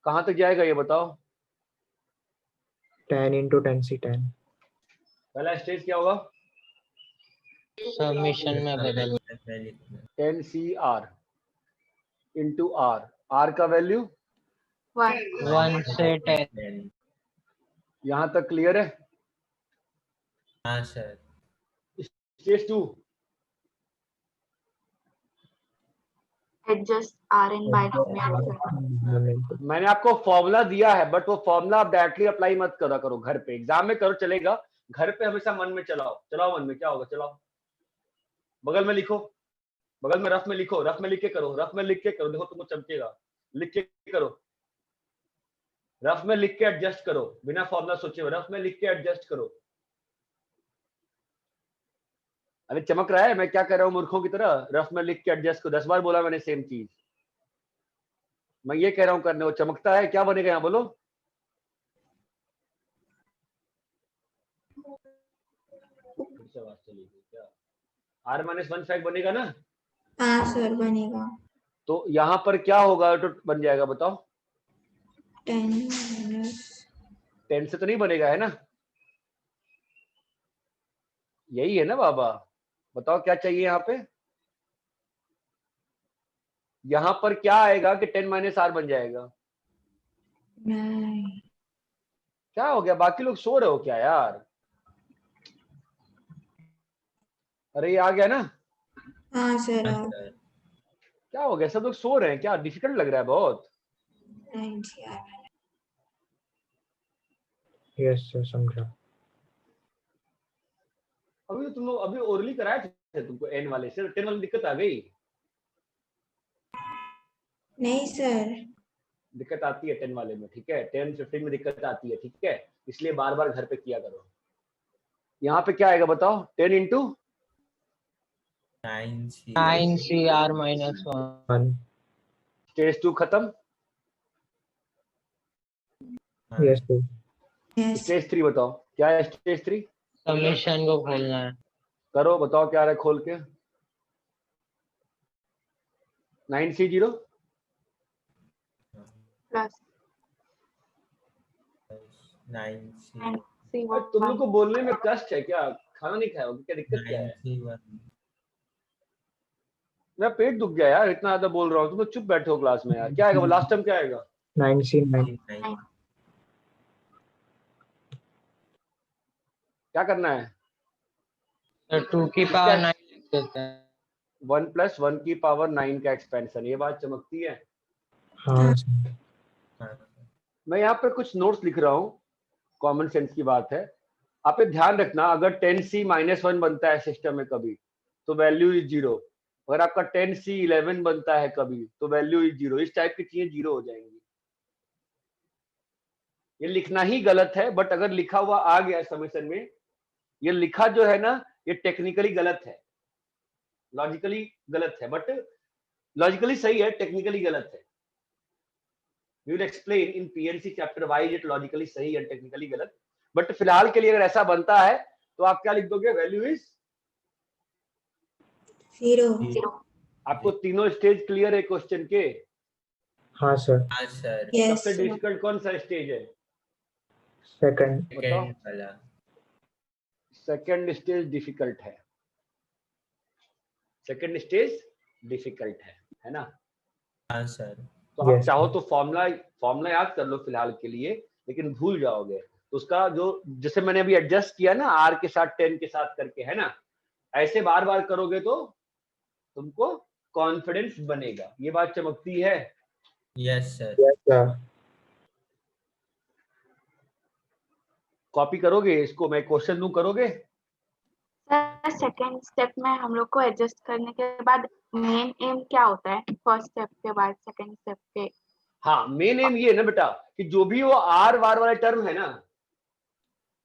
कहाँ तक जाएगा ये बताओ? 10 into 10C10। पहला स्टेज क्या होगा? सबमिशन में बदल 10CR into R। R का वैल्यू 1 से 10। यहाँ तक क्लियर है? हाँ sir. Stage 2 Adjust Rn binomial. मैंने आपको फॉर्मूला दिया है, बट वो फॉर्मूला आप डायरेक्टली अप्लाई मत करा करो, घर पे एग्जाम में करो चलेगा, घर पे हमेशा मन में चलाओ मन में। क्या होगा? चलाओ, बगल में लिखो, बगल में रफ में लिखो, रफ में लिख के करो, देखो तुमको चमकेगा। लिख के करो, रफ में लिख के एडजस्ट करो, बिना फॉर्मूला सोचे हुए रफ में लिख के एडजस्ट करो। अरे चमक रहा है, मैं क्या कर रहा हूँ मूर्खों की तरह? रफ में लिख के एडजस्ट करो, 10 बार बोला मैंने सेम चीज। मैं ये कह रहा हूँ करने, वो चमकता है, क्या बनेगा यहाँ बोलो? R-1 फैक्ट बनेगा ना? हाँ सर बनेगा। तो यहाँ पर क्या होगा तो बन जाएगा बताओ? 10 से तो नहीं बनेगा, है ना? यही है ना बाबा? बताओ क्या चाहिए यहाँ पे? यहाँ पर क्या आएगा कि 10 - R बन जाएगा? नहीं। क्या हो गया? बाकी लोग सो रहे हो क्या यार? अरे ये आ गया ना? हाँ सर। क्या हो गया? सब लोग सो रहे हैं क्या? डिफिकल्ट लग रहा है बहुत। यस सर, समझा। अभी तो तुम लोग अभी ओरली कराए थे तुमको n वाले से, 10 वाली दिक्कत आ गई? नहीं सर। दिक्कत आती है 10 वाले में, ठीक है? 10-15 में दिक्कत आती है, ठीक है? इसलिए बार बार घर पे किया करो। यहाँ पे क्या आएगा बताओ? 10 into 9CR - 1। स्टेज 2 खत्म। Yes sir. स्टेज 3 बताओ क्या है? स्टेज 3 सबमिशन को खोलना है। करो, बताओ क्या रहा है खोल के? 9C0 plus 9C1। तुम लोग को बोलने में कष्ट है क्या? खाना नहीं खाया हो क्या? दिक्कत क्या है? 9C1। मेरा पेट दुख गया यार, इतना ज्यादा बोल रहा हूँ। तुम लोग चुप बैठे हो क्लास में यार। क्या आएगा लास्ट टाइम? क्या आएगा? 9C9। क्या करना है? तो 2 की पावर 9 लिख देते हैं। 1 + 1 की पावर 9 का एक्सपेंशन। ये बात चमकती है। हाँ मैं यहाँ पे कुछ नोट्स लिख रहा हूँ, कॉमन सेंस की बात है। आप ये ध्यान रखना, अगर 10C -1 बनता है सिस्टम में कभी तो वैल्यू इज 0। अगर आपका 10C 11 बनता है कभी तो वैल्यू इज 0। इस टाइप की चीजें 0 हो जाएंगी। ये लिखना ही गलत है, बट अगर लिखा हुआ आ गया समीशन में, ये लिखा जो है ना, ये टेक्निकली गलत है, लॉजिकली गलत है, बट लॉजिकली सही है, टेक्निकली गलत है। We will explain in PNC chapter why it logically सही है, टेक्निकली गलत। बट फिलहाल के लिए अगर ऐसा बनता है तो आप क्या लिख दोगे? Value is 0। आपको तीनों स्टेज क्लियर है क्वेश्चन के? हाँ सर। हाँ सर। यस सबसे डिफिकल्ट कौन सा स्टेज है? सेकंड। बताओ। सेकंड वाला। सेकंड स्टेज डिफिकल्ट है। सेकंड स्टेज डिफिकल्ट है ना? हाँ सर। तो आप Yes. चाहो तो फॉर्मूला याद कर लो फिलहाल के लिए, लेकिन भूल जाओगे तो उसका जो, जैसे मैंने अभी एडजस्ट किया ना R के साथ 10 के साथ करके, है ना, ऐसे बार बार करोगे तो तुमको कॉन्फिडेंस बनेगा। ये बात चमकती है। Yes sir. Yes sir. Copy करोगे इसको? मैं क्वेश्चन दूं, करोगे? सर सेकंड स्टेप में हम लोग को एडजस्ट करने के बाद मेन एम क्या होता है फर्स्ट स्टेप के बाद सेकंड स्टेप के? हाँ, मेन एम ये है ना बेटा कि जो भी वो आर वार वाले टर्म है ना,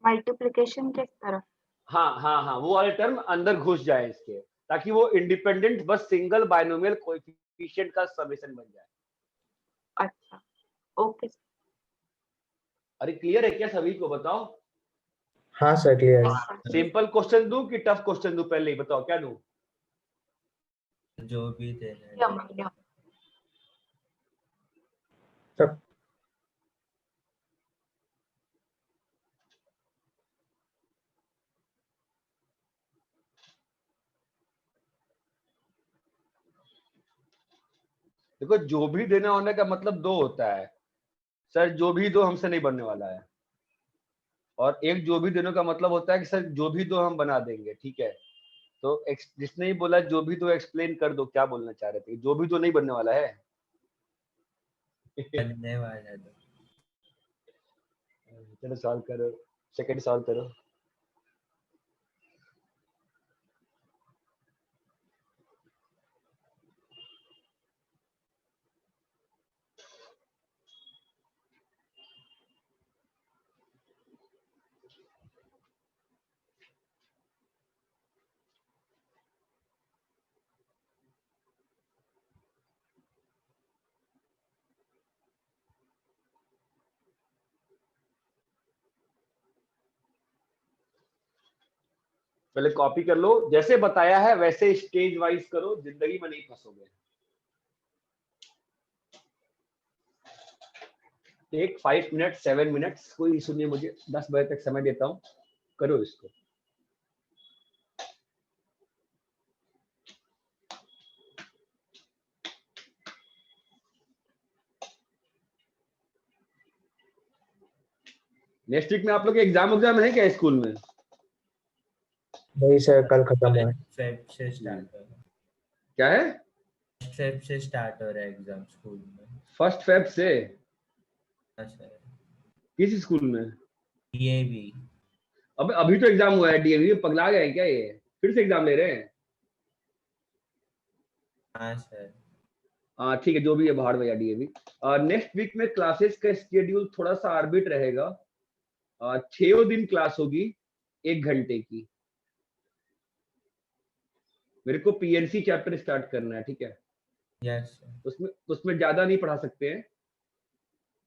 मल्टीप्लिकेशन किस तरह? हाँ, वो वाले टर्म अंदर घुस जाए इसके, ताकि वो इंडिपेंडेंट बस सिंगल बाइनोमियल कोएफिशिएंट का समेशन बन जाए। अच्छा ओके। अरे क्लियर है क्या सभी को? बताओ। हाँ सर क्लियर है। सिंपल क्वेश्चन दूं कि टफ क्वेश्चन दूं? पहले ही बताओ, क्या दूं? जो भी देना है। सब। देखो, जो भी देना होने का मतलब दो होता है सर। जो भी दो हमसे नहीं बनने वाला है, और एक जो भी देने का मतलब होता है कि सर जो भी दो हम बना देंगे। ठीक है, तो जिसने ही बोला जो भी दो एक्सप्लेन कर दो, क्या बोलना चाह रहे थे? जो भी दो नहीं बनने वाला है। बनने वाला दो। चलो सॉल्व करो, सेकंड सॉल्व करो। पहले कॉपी कर लो, जैसे बताया है वैसे स्टेज वाइज करो, जिंदगी में नहीं फंसोगे। टेक 5 मिनट 7 मिनट्स, कोई इशू नहीं, मुझे 10 बजे तक समय देता हूँ, करो इसको। नेक्स्ट वीक में आप लोग के एग्जाम है क्या स्कूल में? नहीं सर, कल खत्म हुआ है। फेब से स्टार्ट हो रहा है। क्या है? फेब से स्टार्ट हो रहा है एग्जाम स्कूल में। 1 फेब से? हाँ सर। किस स्कूल में? डीएवी। अब अभी तो एग्जाम हुआ है डीएवी में, पगला गए हैं क्या? ये फिर से एग्जाम ले रहे हैं? हाँ सर। हाँ ठीक है, जो भी है बाहर भैया डीएवी। नेक्स्ट वीक में क्लासेस का स्केड्यूल थोड़ा सा आर्बिट रहेगा। 6 दिन क्लास होगी 1 घंटे की। मेरे को पीएनसी चैप्टर स्टार्ट करना है, ठीक है? यस। उसमें ज्यादा नहीं पढ़ा सकते हैं,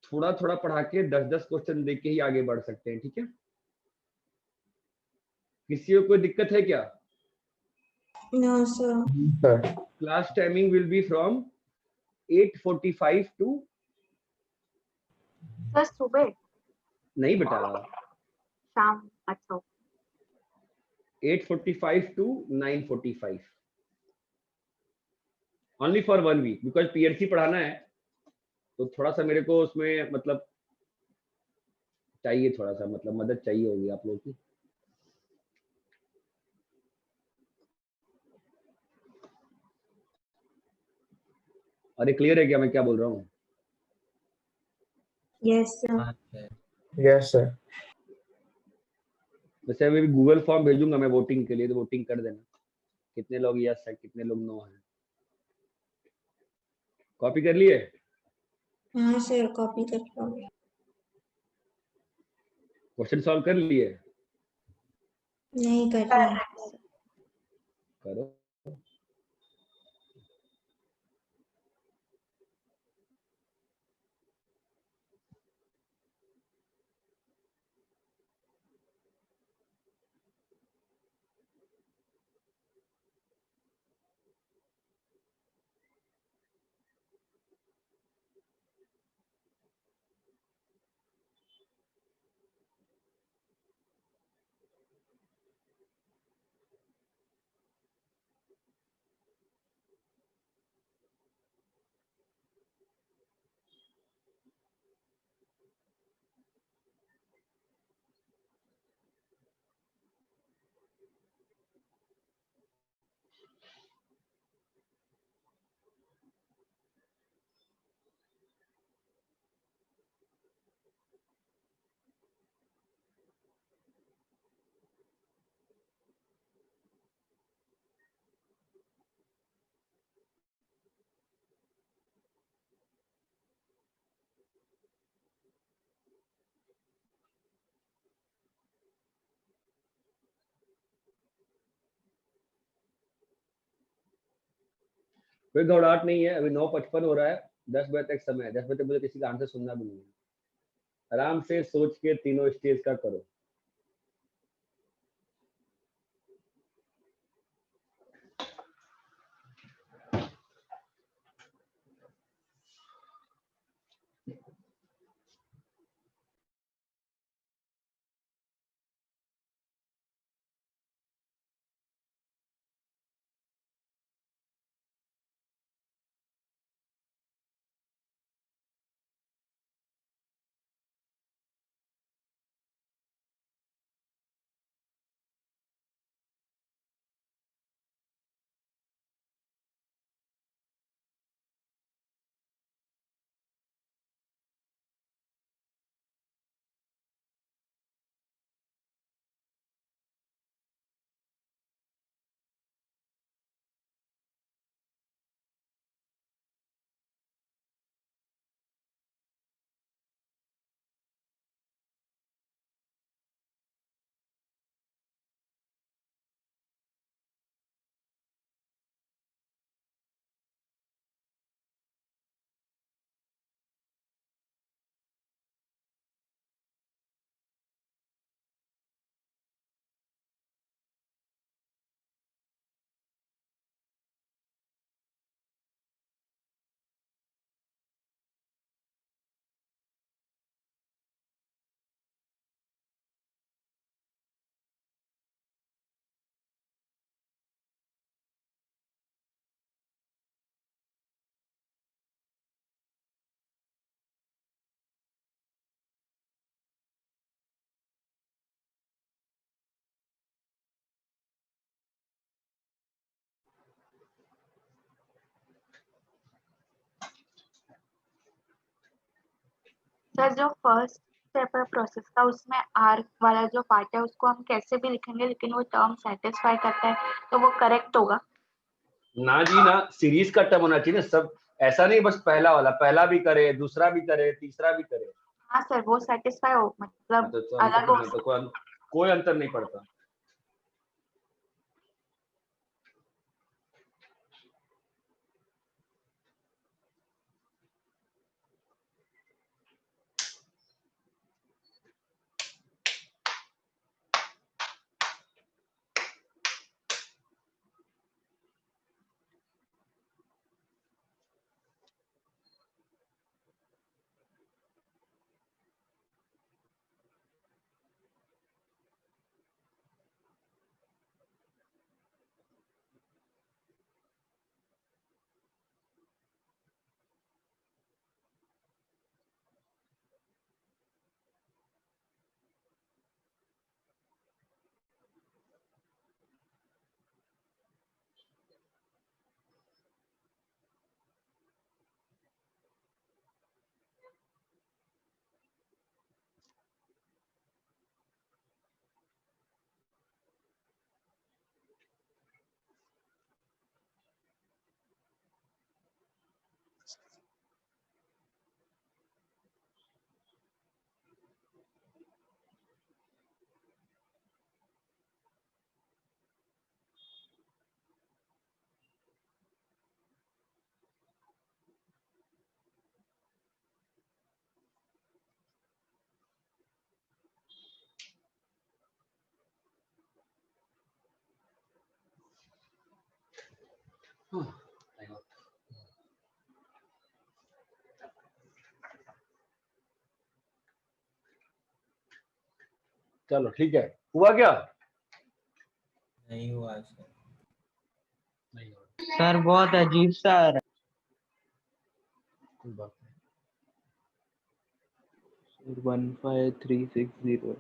थोड़ा थोड़ा पढ़ा के 10-10 क्वेश्चन दे के ही आगे बढ़ सकते हैं, ठीक है? किसी को कोई दिक्कत है क्या? No sir. Sir class timing will be from 8:45 to, sir सुबह नहीं बेटा, शाम? अच्छा 8:45 to 9:45, only for 1 week, because PNC पढ़ाना है तो थोड़ा सा मेरे को उसमें मतलब चाहिए, थोड़ा सा मतलब मदद चाहिए होगी आप लोगों की। अरे क्लियर है क्या मैं क्या बोल रहा हूँ? Yes, sir. Yes sir. वैसे अभी गूगल फॉर्म भेजूंगा मैं वोटिंग के लिए, तो वोटिंग कर देना कितने लोग यस है कितने लोग नो है। कॉपी कर लिए? हाँ सर, कॉपी कर लो। क्वेश्चन सॉल्व कर लिए? नहीं कर रहे हैं। करो। कोई घबराहट नहीं है, अभी 9:55 हो रहा है, 10 बजे तक समय है। 10 बजे तक मुझे किसी का आंसर सुनना भी नहीं है। आराम से सोच के तीनों स्टेज का करो। सर जो फर्स्ट स्टेप है प्रोसेस का, उसमें आर वाला जो पार्ट है उसको हम कैसे भी लिखेंगे लेकिन वो टर्म सेटिस्फाई करता है तो वो करेक्ट होगा? ना जी ना, सीरीज का टर्म होना चाहिए ना सब। ऐसा नहीं बस पहला वाला, पहला भी करे, दूसरा भी करे, तीसरा भी करे। हाँ सर, वो सेटिस्फाई हो मतलब तो अलग हो। तो कोई अंतर नहीं पड़ता। चलो ठीक है, हुआ क्या? नहीं हुआ सर। नहीं हुआ, सर बहुत अजीब सा आ रहा कोई बात नहीं। 15360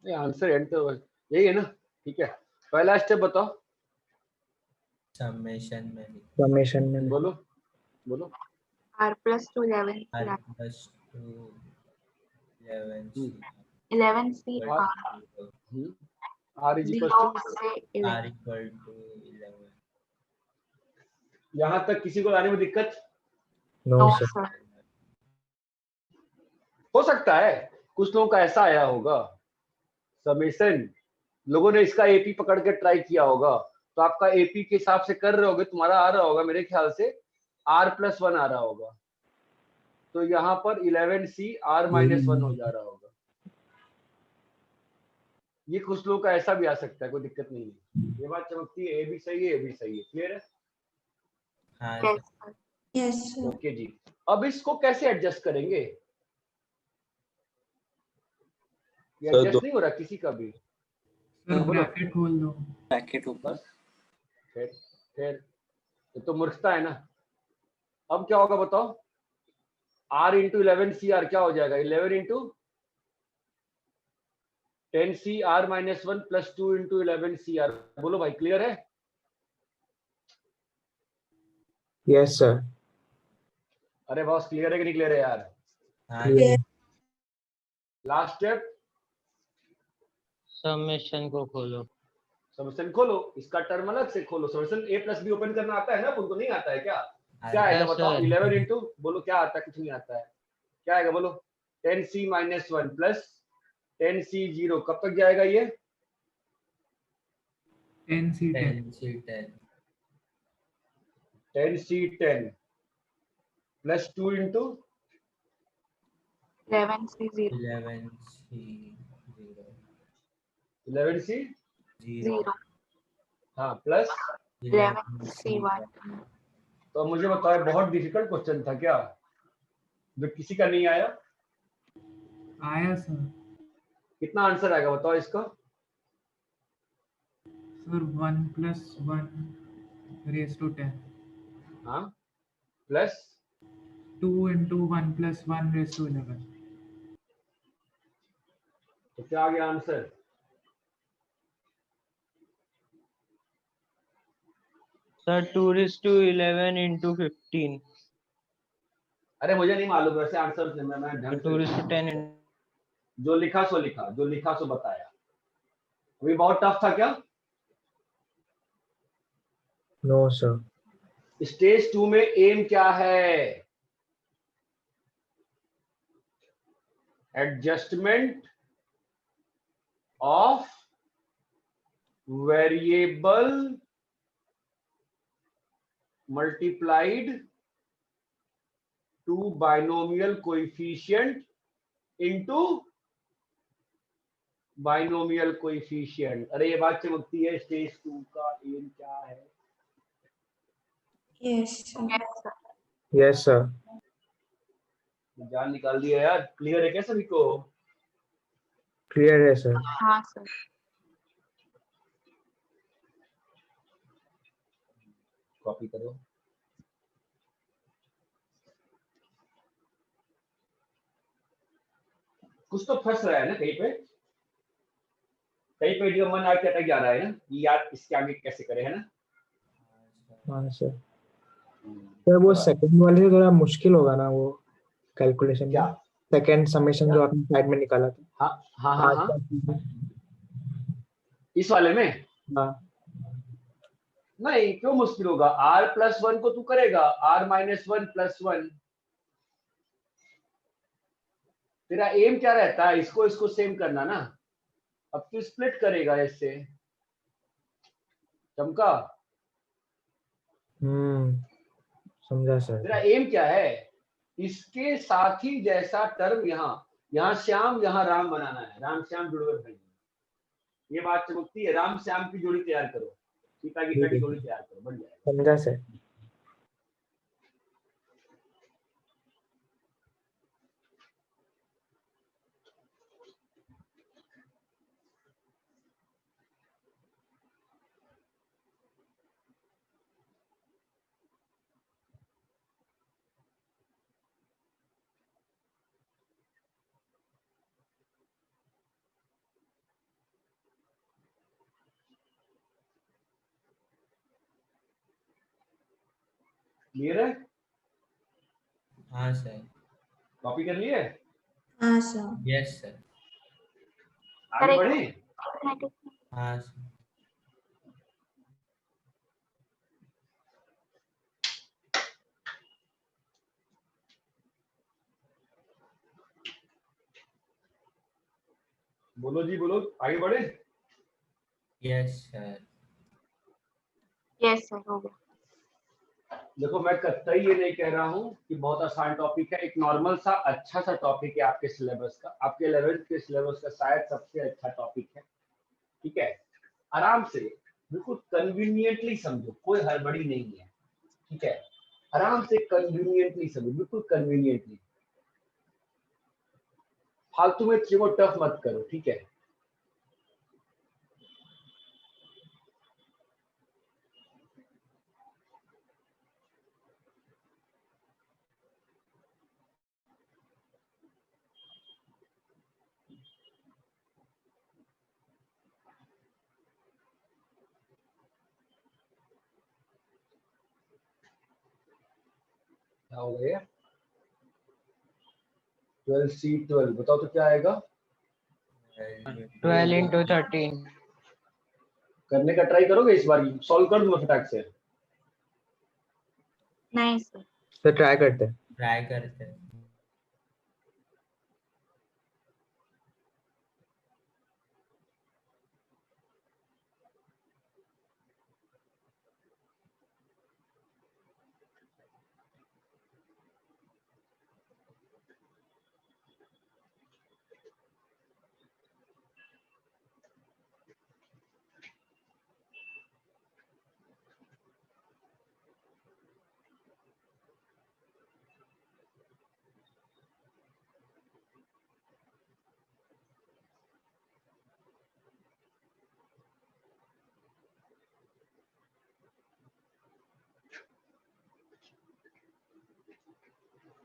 ये आंसर एंड तो यही है ना, ठीक है। पहला स्टेप बताओ, समेशन में समेशन में बोलो बोलो। r plus 2 11 r c plus 2 11c 11c R is equal 0 to, से r 11 equal to 11। यहाँ तक किसी को लाने में दिक्कत नो नो सर। सर हो सकता है? कुछ लोगों का ऐसा आया होगा समेशन, लोगों ने इसका एपी पकड़ के ट्राई किया होगा, तो आपका एपी के हिसाब से कर रहे होगे, तुम्हारा आ रहा होगा मेरे ख्याल से r+1 आ रहा होगा, तो यहाँ पर 11c r-1 हो जा रहा होगा। ये कुछ लोगों का ऐसा भी आ सकता है, कोई दिक्कत नहीं है, ये बात चमकती है, ए भी सही है, ए भी सही है। क्लियर है? हाँ yes sir. sir yes sir. Okay जी। अब इसको कैसे एडजस्ट करेंगे? ये एडजस्ट नहीं हो रहा किसी का भी। सर बोलो। ब्रैकेट खोल दो। ब्रैकेट ऊपर। बस फिर ये तो मूर्खता है ना। अब क्या होगा बताओ? r इंटू 11c r क्या हो जाएगा? 11 into 10c r-1 plus 2 into 11c r। बोलो भाई, क्लियर है? Yes sir. अरे बॉस, क्लियर है कि नहीं क्लियर है यार? हाँ क्लियर। लास्ट स्टेप, समेशन को खोलो। समेशन खोलो, इसका टर्म अलग से खोलो। Summation a plus be open करना आता है ना, उनको नहीं आता है क्या? क्या आएगा बताओ? 11 इंटू, बोलो क्या आता है? कुछ नहीं आता है। क्या आएगा बोलो? 10c-1 प्लस 10c0, कब तक जाएगा ये? 10c10 10c10 10c10 plus 2 into 11c 0 11c 11c 0 हाँ प्लस 11c 1 तो मुझे बताओ, बहुत डिफिकल्ट क्वेश्चन था क्या जो किसी का नहीं आया? आया सर। कितना आंसर आएगा बताओ इसका? सर 1 + 1 raised to 10 हाँ प्लस 2 into 1 + 1 raised to 11। तो क्या आ गया आंसर? Sir 2:11 into 15। अरे मुझे नहीं मालूम वैसे आंसर से, मैं ढंग से 2:10 जो लिखा सो लिखा, जो लिखा सो बताया। अभी बहुत टफ था क्या? No sir. स्टेज 2 में एम क्या है? Adjustment of variable multiplied to binomial coefficient into binomial coefficient. अरे ये बात चमकती है, स्टेज 2 का एम क्या है? Yes yes sir. जान निकाल दिया यार। क्लियर है क्या सभी को? क्लियर है सर। हाँ सर कॉपी करो। कुछ तो फंस रहा है ना कहीं पे, कहीं पे जो मन आके अटक जा रहा है ना, ये यार इसके आगे कैसे करे, है ना? हाँ सर। सर वो सेकंड वाले से थोड़ा मुश्किल होगा ना वो कैलकुलेशन क्या? में। सेकंड समेशन जो आपने साइड में निकाला था। हाँ इस वाले में हाँ। नहीं, क्यों मुश्किल होगा? r+1 को तू करेगा r-1 + 1। तेरा एम क्या रहता है? इसको इसको सेम करना ना। अब तू स्प्लिट करेगा इससे, चमका? समझा सर। तेरा एम क्या है? इसके साथ ही जैसा टर्म यहाँ श्याम यहाँ राम बनाना है, राम श्याम जुड़वे भाई। ये बात चमकती है, राम श्याम की जोड़ी तैयार करो। थीटा की इतना की जोड़ी तैयार करो, बन जाएगा। समझा सर। क्लियर है? हाँ सर। कॉपी कर लिए? हाँ सर। Yes sir. आगे बढ़े? हाँ सर। बोलो जी बोलो, आगे बढ़े? Yes sir. यस सर, हो गया। देखो मैं कतई ये नहीं कह रहा हूँ कि बहुत आसान टॉपिक है, एक नॉर्मल सा अच्छा सा टॉपिक है आपके सिलेबस का, आपके 11th के सिलेबस का शायद सबसे अच्छा टॉपिक है। ठीक है, आराम से बिल्कुल कन्वीनियंटली समझो, कोई हड़बड़ी नहीं है। ठीक है, आराम से कन्वीनियंटली समझो, बिल्कुल कन्वीनियंटली, फालतू में चीजों को टफ मत करो। ठीक है, क्या हो गया? 12C12 बताओ तो क्या आएगा? 12 into 13। करने का ट्राई करोगे इस बार? सॉल्व कर दूंगा फटाक से। नहीं सर। तो ट्राई करते हैं। ट्राई करते हैं।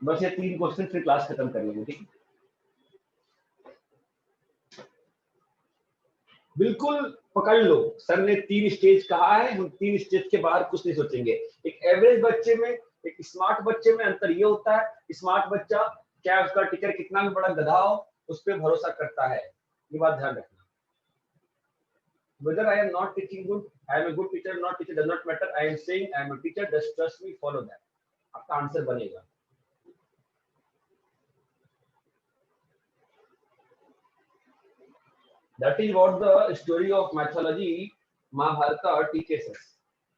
बस ये 3 क्वेश्चन फिर क्लास खत्म कर लेंगे। ठीक है, बिल्कुल पकड़ लो, सर ने 3 स्टेज कहा है, हम 3 स्टेज के बाहर कुछ नहीं सोचेंगे। एक एवरेज बच्चे में, एक स्मार्ट बच्चे में अंतर ये होता है, स्मार्ट बच्चा क्या उसका टीचर कितना भी बड़ा गधा हो उस पर भरोसा करता है, ये बात ध्यान रखना। Whether I am not teaching good, I am a good teacher, not teacher does not matter. I am saying I am a teacher, just trust me, follow that. आपका आंसर बनेगा। That is what the story of mythology Mahabharata teaches us.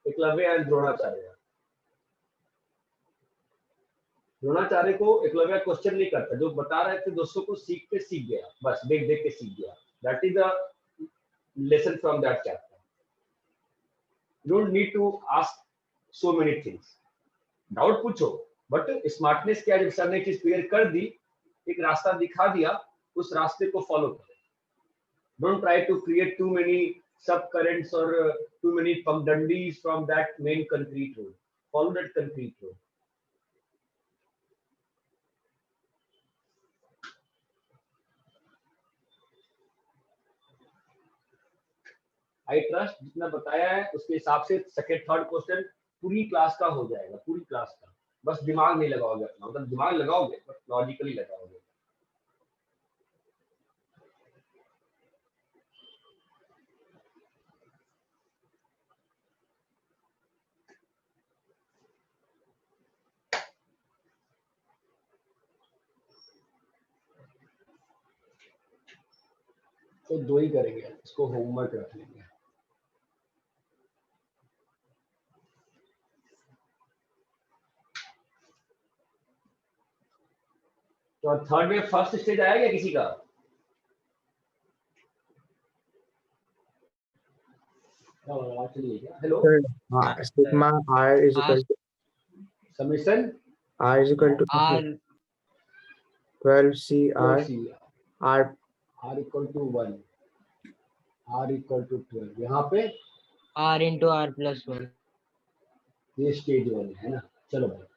Eklavya and Dronacharya. Dronacharya को Eklavya question नहीं करता, जो बता रहे थे दोस्तों को सीख के सीख गया, बस देख देख के सीख गया। That is the lesson from that chapter. You don't need to ask so many things. Doubt पूछो, बट स्मार्टनेस क्या, जब सर ने चीज क्लियर कर दी, एक रास्ता दिखा दिया, उस रास्ते को फॉलो करो। Don't try to create too many sub currents or too many pagdandis from that main concrete road. Follow that concrete road. I trust जितना बताया है उसके हिसाब से सेकंड थर्ड क्वेश्चन पूरी क्लास का हो जाएगा, पूरी क्लास का। बस दिमाग नहीं लगाओगे अपना, मतलब दिमाग लगाओगे बट लॉजिकली लगाओगे। तो 2 ही करेंगे, इसको होमवर्क रख लेंगे। तो थर्ड में फर्स्ट स्टेज आएगा किसी का? Hello Sir, sigma r is equal to summation r is equal to R 12 c r r r equal to 1 r equal to 12 यहाँ पे R into R plus 1. ये स्टेज 1 है ना। चलो भाई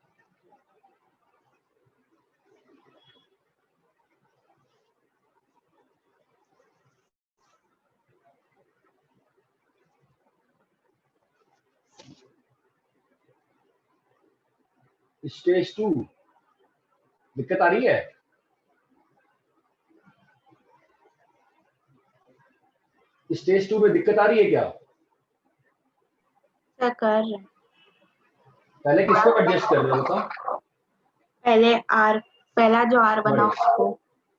स्टेज 2 दिक्कत आ रही है। स्टेज 2 में दिक्कत आ रही है क्या? क्या कर रहे हैं? पहले किसको एडजस्ट कर रहे हो बताओ? पहले आर, पहला जो आर बना उसको।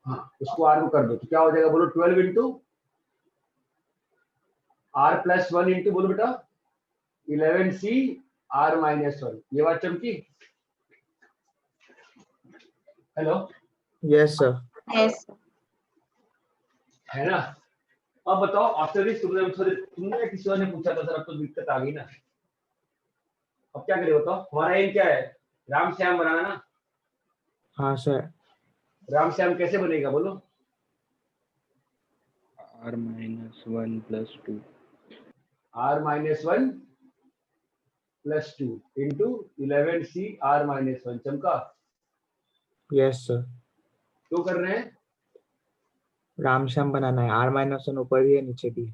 हाँ उसको आर को कर दो तो क्या हो जाएगा बोलो 12 इंटू आर प्लस 1 इंटू बोलो बेटा 11c आर माइनस 1। ये बात चमकी? हेलो yes sir यस है ना। अब बताओ आफ्टर दिस तुमने किसी और ने पूछा था सर अब तो दिक्कत आ गई ना। अब क्या करें बताओ? हमारा एम क्या है? राम श्याम बनाना ना। हाँ सर राम श्याम कैसे बनेगा बोलो? r minus 1 plus 2 r minus 1 plus 2 into 11c r minus 1। चमका? yes sir क्यों कर रहे हैं? रामश्याम बनाना है, r minus 1 ऊपर भी है नीचे भी है।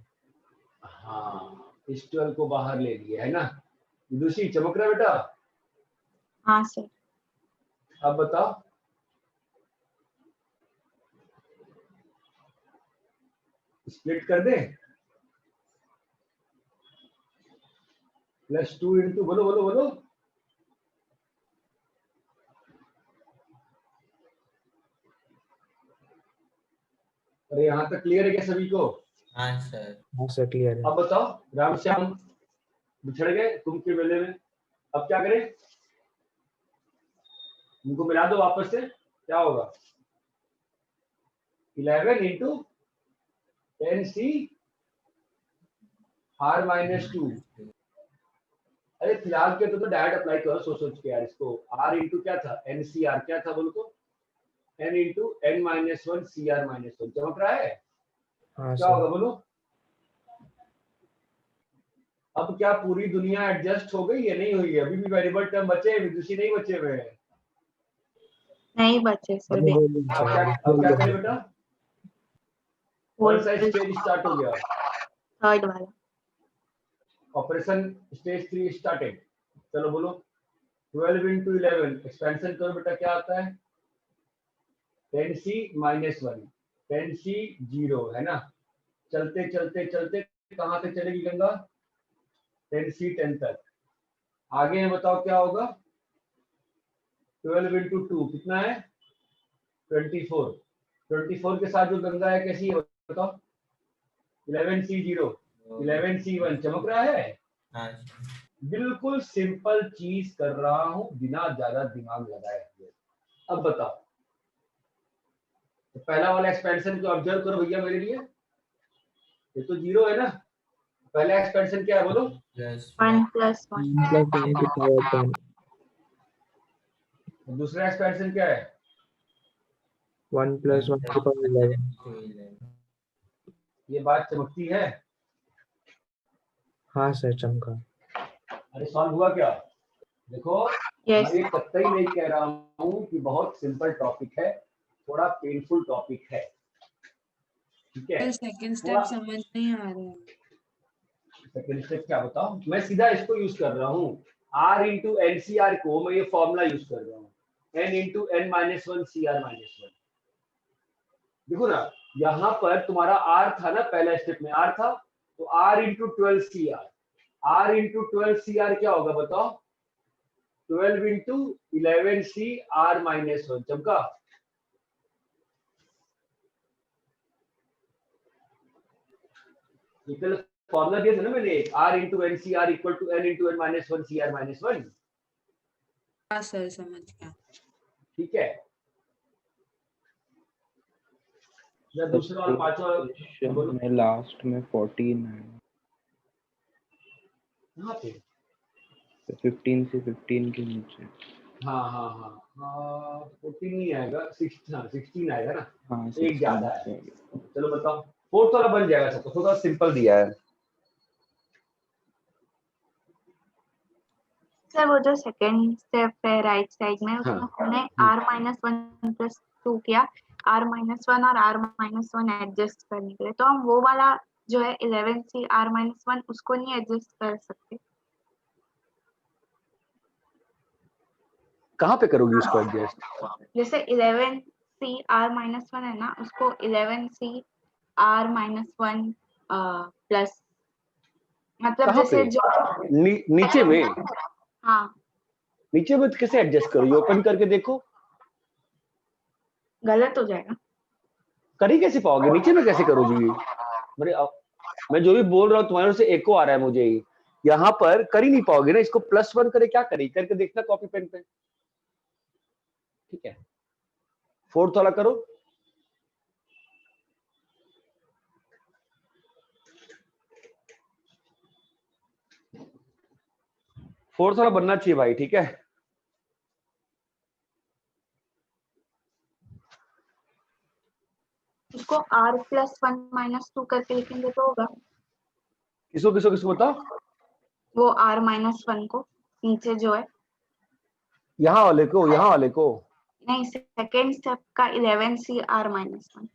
हाँ इस 12 को बाहर ले लिए है ना। विदुषी चमक रहा है बेटा? हाँ सर। अब बताओ स्प्लिट कर दे प्लस 2 इंटू बोलो बोलो बोलो अरे यहाँ तक क्लियर है क्या सभी को? हाँ सर। हाँ सर क्लियर है। अब बताओ रामश्याम बिछड़ गए तुम के मेले में, अब क्या करें? इनको मिला दो वापस से, क्या होगा? 11 इंटू 10c r माइनस 2। अरे फिलहाल के तो डायरेक्ट अप्लाई करो सोच सोच के यार इसको। r इंटू क्या था? ncr क्या था बोलो तो? n into n minus 1 cr minus 1। चमक रहा है? हाँ क्या सर होगा बोलो? अब क्या पूरी दुनिया एडजस्ट हो गई है? नहीं हुई है? अभी भी वेरिएबल टर्म बचे हैं, विदुषी नहीं बचे हुए हैं। नहीं बचे सर। अब क्या करें बेटा? कौन सा स्टेज स्टार्ट हो गया? थर्ड वाला। Operation stage 3 started. चलो बोलो 12 इंटू 11 एक्सपेंशन करो बेटा क्या आता है? 10c माइनस 1 10c 0 है ना। चलते चलते चलते कहाँ तक चलेगी गंगा? 10c 10 तक। आगे है बताओ क्या होगा? 12 इंटू 2 कितना है? 24। 24 के साथ जो गंगा है कैसी है बताओ? 11c 0 11c 1। चमक रहा है? हाँ बिल्कुल सिंपल चीज कर रहा हूं बिना ज्यादा दिमाग लगाए हुए। अब बताओ तो पहला वाला एक्सपेंशन को ऑब्जर्व करो भैया मेरे लिए। ये तो 0 है ना। पहला एक्सपेंशन क्या है बोलो? 1 प्लस 1 plus 1 की power 10 दूसरा एक्सपेंशन क्या है? 1 plus 1 की power 11। ये बात चमकती है? हाँ सर चमका। अरे सॉल्व हुआ क्या? देखो यस मैं ये कतई नहीं कह रहा हूं कि बहुत सिंपल टॉपिक है, थोड़ा पेनफुल टॉपिक है, ठीक है? सेकंड स्टेप समझ नहीं आ रहा है। सेकंड स्टेप क्या बताओ? मैं सीधा इसको यूज कर रहा हूँ। r इंटू एनसीआर को मैं ये फॉर्मूला यूज कर रहा हूँ। n into n minus 1 cr minus 1। देखो ना यहाँ पर तुम्हारा r था ना, पहला स्टेप में r था तो r into 12 cr। r into 12 cr क्या होगा बताओ? 12 इंटू 11 c r माइनस 1। चमका? निकल फॉर्मूला दिया था ना मैंने, r into N C R equal to n into n minus 1 C R minus 1। हाँ सर समझ गया। ठीक है। या दूसरा और पांचवा में लास्ट में 14 है। यहाँ पे 15 से 15 के नीचे। हाँ हाँ हाँ हाँ 14 नहीं आएगा, 16 आएगा ना। हाँ एक ज्यादा 16 है। चलो बताओ, फोर्थ वाला बन जाएगा सबको, थोड़ा सिंपल दिया है। सर वो जो सेकंड स्टेप है राइट साइड में, उसमें हाँ। हमने r-1 + 2 किया, r-1 और r-1 एडजस्ट करने के लिए, तो हम वो वाला जो है 11c r-1 उसको नहीं एडजस्ट कर सकते? कहाँ पे करोगी उसको एडजस्ट? जैसे 11c r-1 है ना, उसको 11c r-1 प्लस, मतलब कहाँ जैसे पे? जो नीचे में? हाँ नीचे में कैसे एडजस्ट करो? ये ओपन करके देखो। गलत हो जाएगा। कर ही कैसे पाओगे? नीचे में कैसे करोगी? मैं जो भी बोल रहा हूँ तुम्हारे से एको आ रहा है मुझे ही। यहाँ पर कर ही नहीं पाओगे ना। इसको +1 करे, क्या करी करके देखना कॉपी पेन पे। ठीक है, फोर्थ वाला करो। फोर्थ वाला बनना चाहिए भाई। ठीक है, उसको r+1 - 2 करके लिखेंगे तो होगा। किसको किसको किसको बताओ? वो r-1 को नीचे जो है, यहाँ वाले को, यहाँ वाले को नहीं सेकेंड स्टेप का 11c r-1।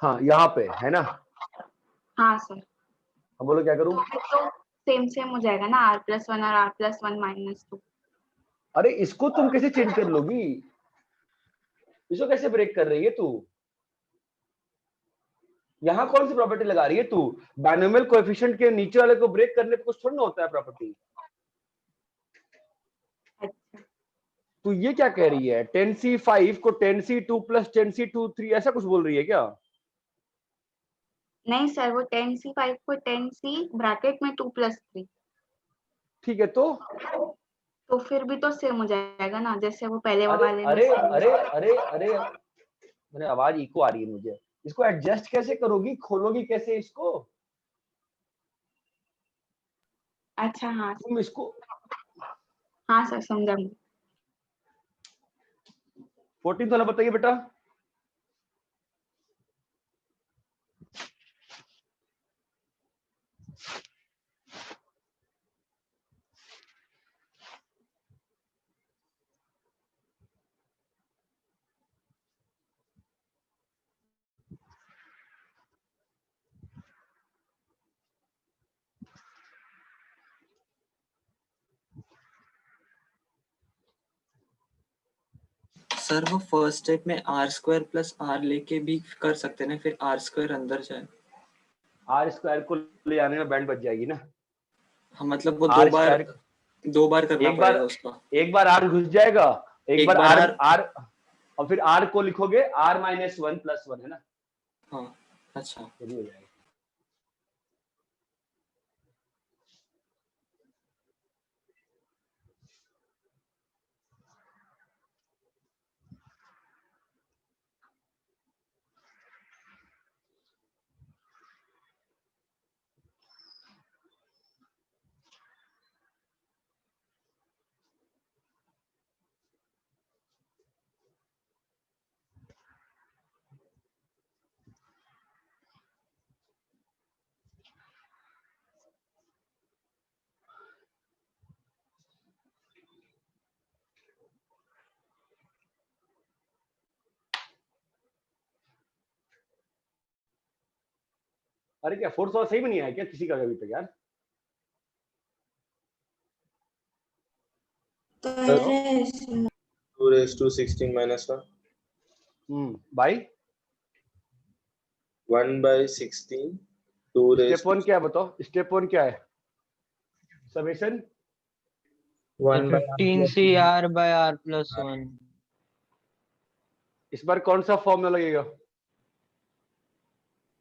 हाँ यहाँ पे है ना। हाँ सर, अब बोलो क्या करूं? तो फिर तो सेम हो जाएगा ना, r+1 और r+1 - 2। अरे इसको तुम कैसे चेंज कर लोगी? इसको कैसे ब्रेक कर रही है तू? यहाँ कौन सी प्रॉपर्टी लगा रही है तू? बाइनोमियल कोएफिशिएंट के नीचे वाले को ब्रेक करने पे कुछ थोड़ा ना होता है प्रॉपर्टी। अच्छा, तू ये क्या कह रही है? 10c5 को 10c2 + 10c2 3 ऐसा कुछ बोल रही है क्या? नहीं सर, वो 10c5 को 10c ब्रैकेट में 2 + 3। ठीक है, तो फिर भी तो सेम हो जाएगा ना, जैसे वो पहले अरे वाले में अरे same अरे अरे अरे मेरे आवाज इको आ रही है मुझे। इसको एडजस्ट कैसे करोगी? खोलोगी कैसे इसको? अच्छा हाँ तुम इसको हाँ सर, समझा मैं। 14th वाला बताइए बेटा। सर वो फर्स्ट स्टेप में r² + r लेके भी कर सकते ना, फिर r² अंदर जाए। r² को ले आने में बैंड बच जाएगी ना। हाँ मतलब वो r² दो बार करना पड़ेगा उसका। एक बार r घुस जाएगा, एक बार बार r और फिर r को लिखोगे r-1 + 1 है ना। हाँ अच्छा, हो जाएगा। अरे क्या फोर्थ वाला सही में नहीं आया क्या किसी का अभी तक यार? 2⁻16 - 1 बाई 1/16 स्टेप 1 क्या है बताओ? स्टेप 1 क्या है? Summation 15c r/r+1। इस बार कौन सा फॉर्मूला लगेगा?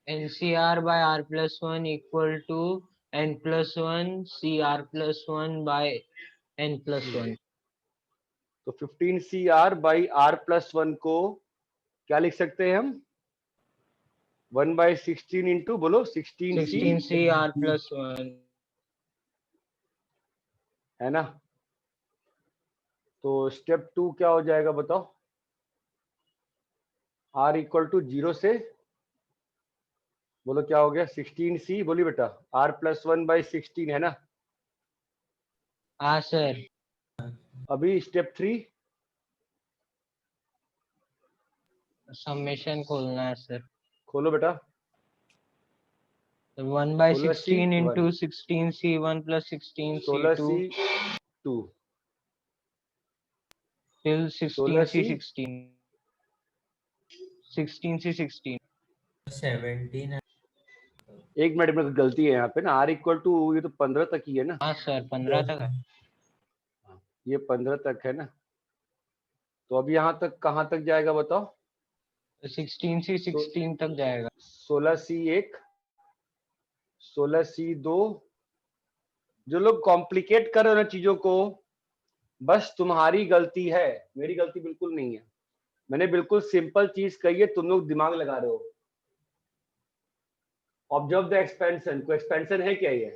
NCr/r+1 = n+1 CR+1/n+1। तो 15cr/r+1 को क्या लिख सकते हैं हम? 1/16 इंटू बोलो 16c r+1 है ना। तो स्टेप 2 क्या हो जाएगा बताओ। r इक्वल टू 0 से बोलो क्या हो गया 16c, बोली बेटा r प्लस 1/16 है ना। हाँ सर। अभी स्टेप 3 समेशन खोलना है सर। खोलो बेटा। 1/16 1 into 16c1 plus 16c2 16c2 till 16c 16c16 16c16 17 है। एक मिनट में गलती है यहाँ पे ना। r इक्वल टू ये तो 15 तक ही है ना। हाँ सर 15 तक है। ये 15 तक है ना। तो अब यहाँ तक कहाँ तक जाएगा बताओ। 16c16 तक जाएगा। 16c1 16c2। जो लोग कॉम्प्लिकेट कर रहे हो ना चीजों को, बस तुम्हारी गलती है, मेरी गलती बिल्कुल नहीं है। मैंने बिल्कुल सिंपल चीज कही है, तुम लोग दिमाग लगा रहे हो। Observe the expansion. को एक्सपेंशन है क्या ये?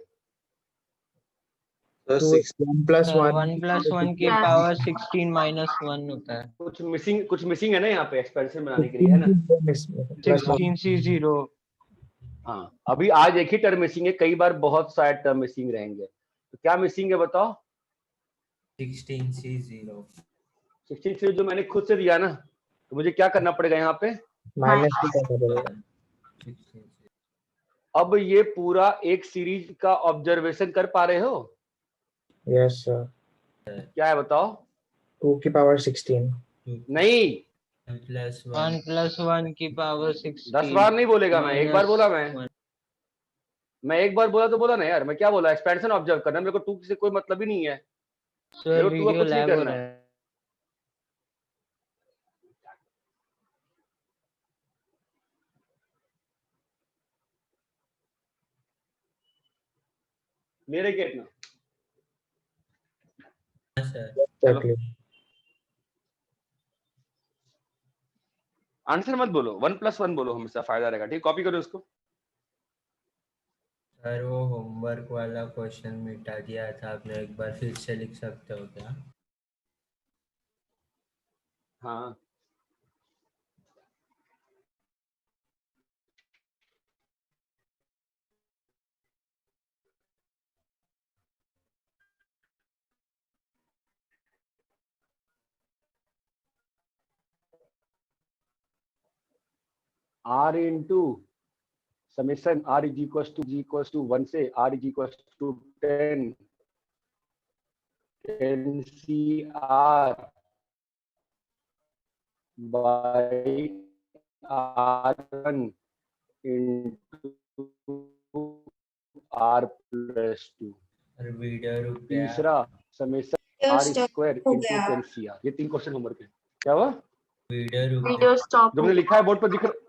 सर तो 1 plus 1 1 plus 1 की Plus पावर 16 minus 1 होता है। कुछ मिसिंग है ना यहाँ पे एक्सपेंशन बनाने के लिए, है ना। 16c0। हाँ, अभी आज एक ही टर्म मिसिंग है, कई बार बहुत सारे टर्म मिसिंग रहेंगे। तो क्या मिसिंग है बताओ। 16c0 16 जो मैंने खुद से दिया ना, तो मुझे क्या करना पड़ेगा यहाँ पे। माइनस 2 करना पड़ेगा। अब ये पूरा एक सीरीज का ऑब्जर्वेशन कर पा रहे हो। Yes sir. क्या है बताओ। 2 की पावर 16 नहीं, 1 plus 1 की पावर 16 10 बार नहीं बोलेगा मैं, एक बार minus बोला 1। मैं एक बार बोला तो बोला ना यार। मैं क्या बोला, एक्सपेंशन ऑब्जर्व करना। मेरे को 2 से कोई मतलब ही नहीं है। सर मेरे को 2 का वीडियो कुछ नहीं लैग हो करना। रहा है। मेरे गेट ना चलो Exactly. आंसर मत बोलो, 1 + 1 बोलो, हमेशा फायदा रहेगा। ठीक, कॉपी करो इसको। सर वो होमवर्क वाला क्वेश्चन मिटा दिया था आपने, एक बार फिर से लिख सकते हो क्या? हाँ r into summation r is equals to 1 से r is equals to 10 10cr by r1 into r plus 2। और वीडियो रुक गया। तीसरा summation r square into 10cr। ये 3 क्वेश्चन होमवर्क है। क्या हुआ? वीडियो रुक गया। वीडियो स्टॉप जो हो मैंने लिखा है बोर्ड पर दिख रहा।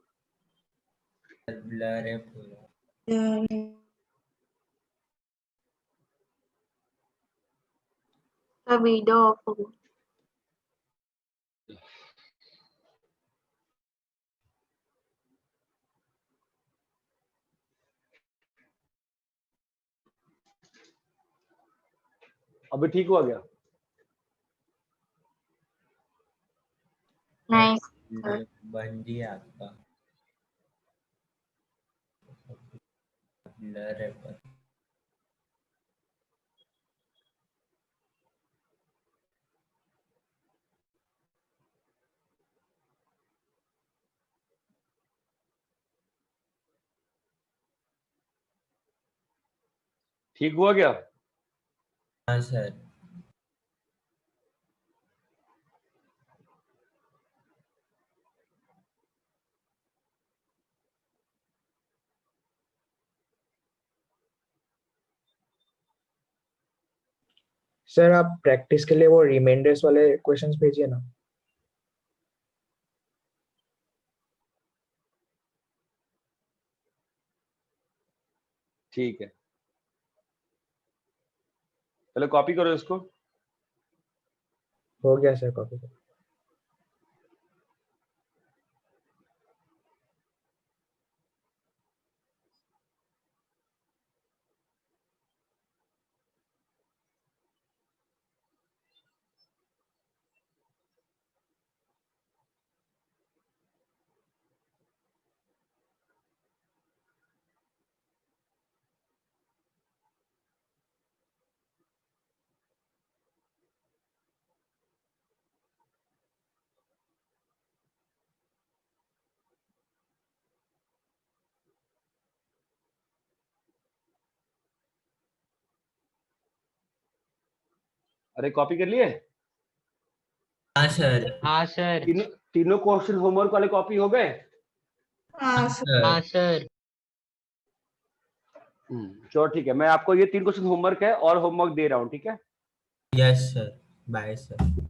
ब्लर है पूरा। गया, वीडियो ऑफ हो गया। अभी ठीक हुआ गया? नहीं वीडियो बन गया आपका, ब्लर है पर। ठीक हुआ क्या? हाँ सर। सर आप प्रैक्टिस के लिए वो रिमाइंडर्स वाले क्वेश्चंस भेजिए ना। ठीक है, चलो कॉपी करो इसको। हो गया सर कॉपी। अरे कॉपी कर लिए? हाँ सर। हाँ सर। तीनों क्वेश्चन होमवर्क वाले कॉपी हो गए? हाँ सर। चलो ठीक है, मैं आपको ये 3 क्वेश्चन होमवर्क है और होमवर्क दे रहा हूँ, ठीक है? Yes sir, bye sir.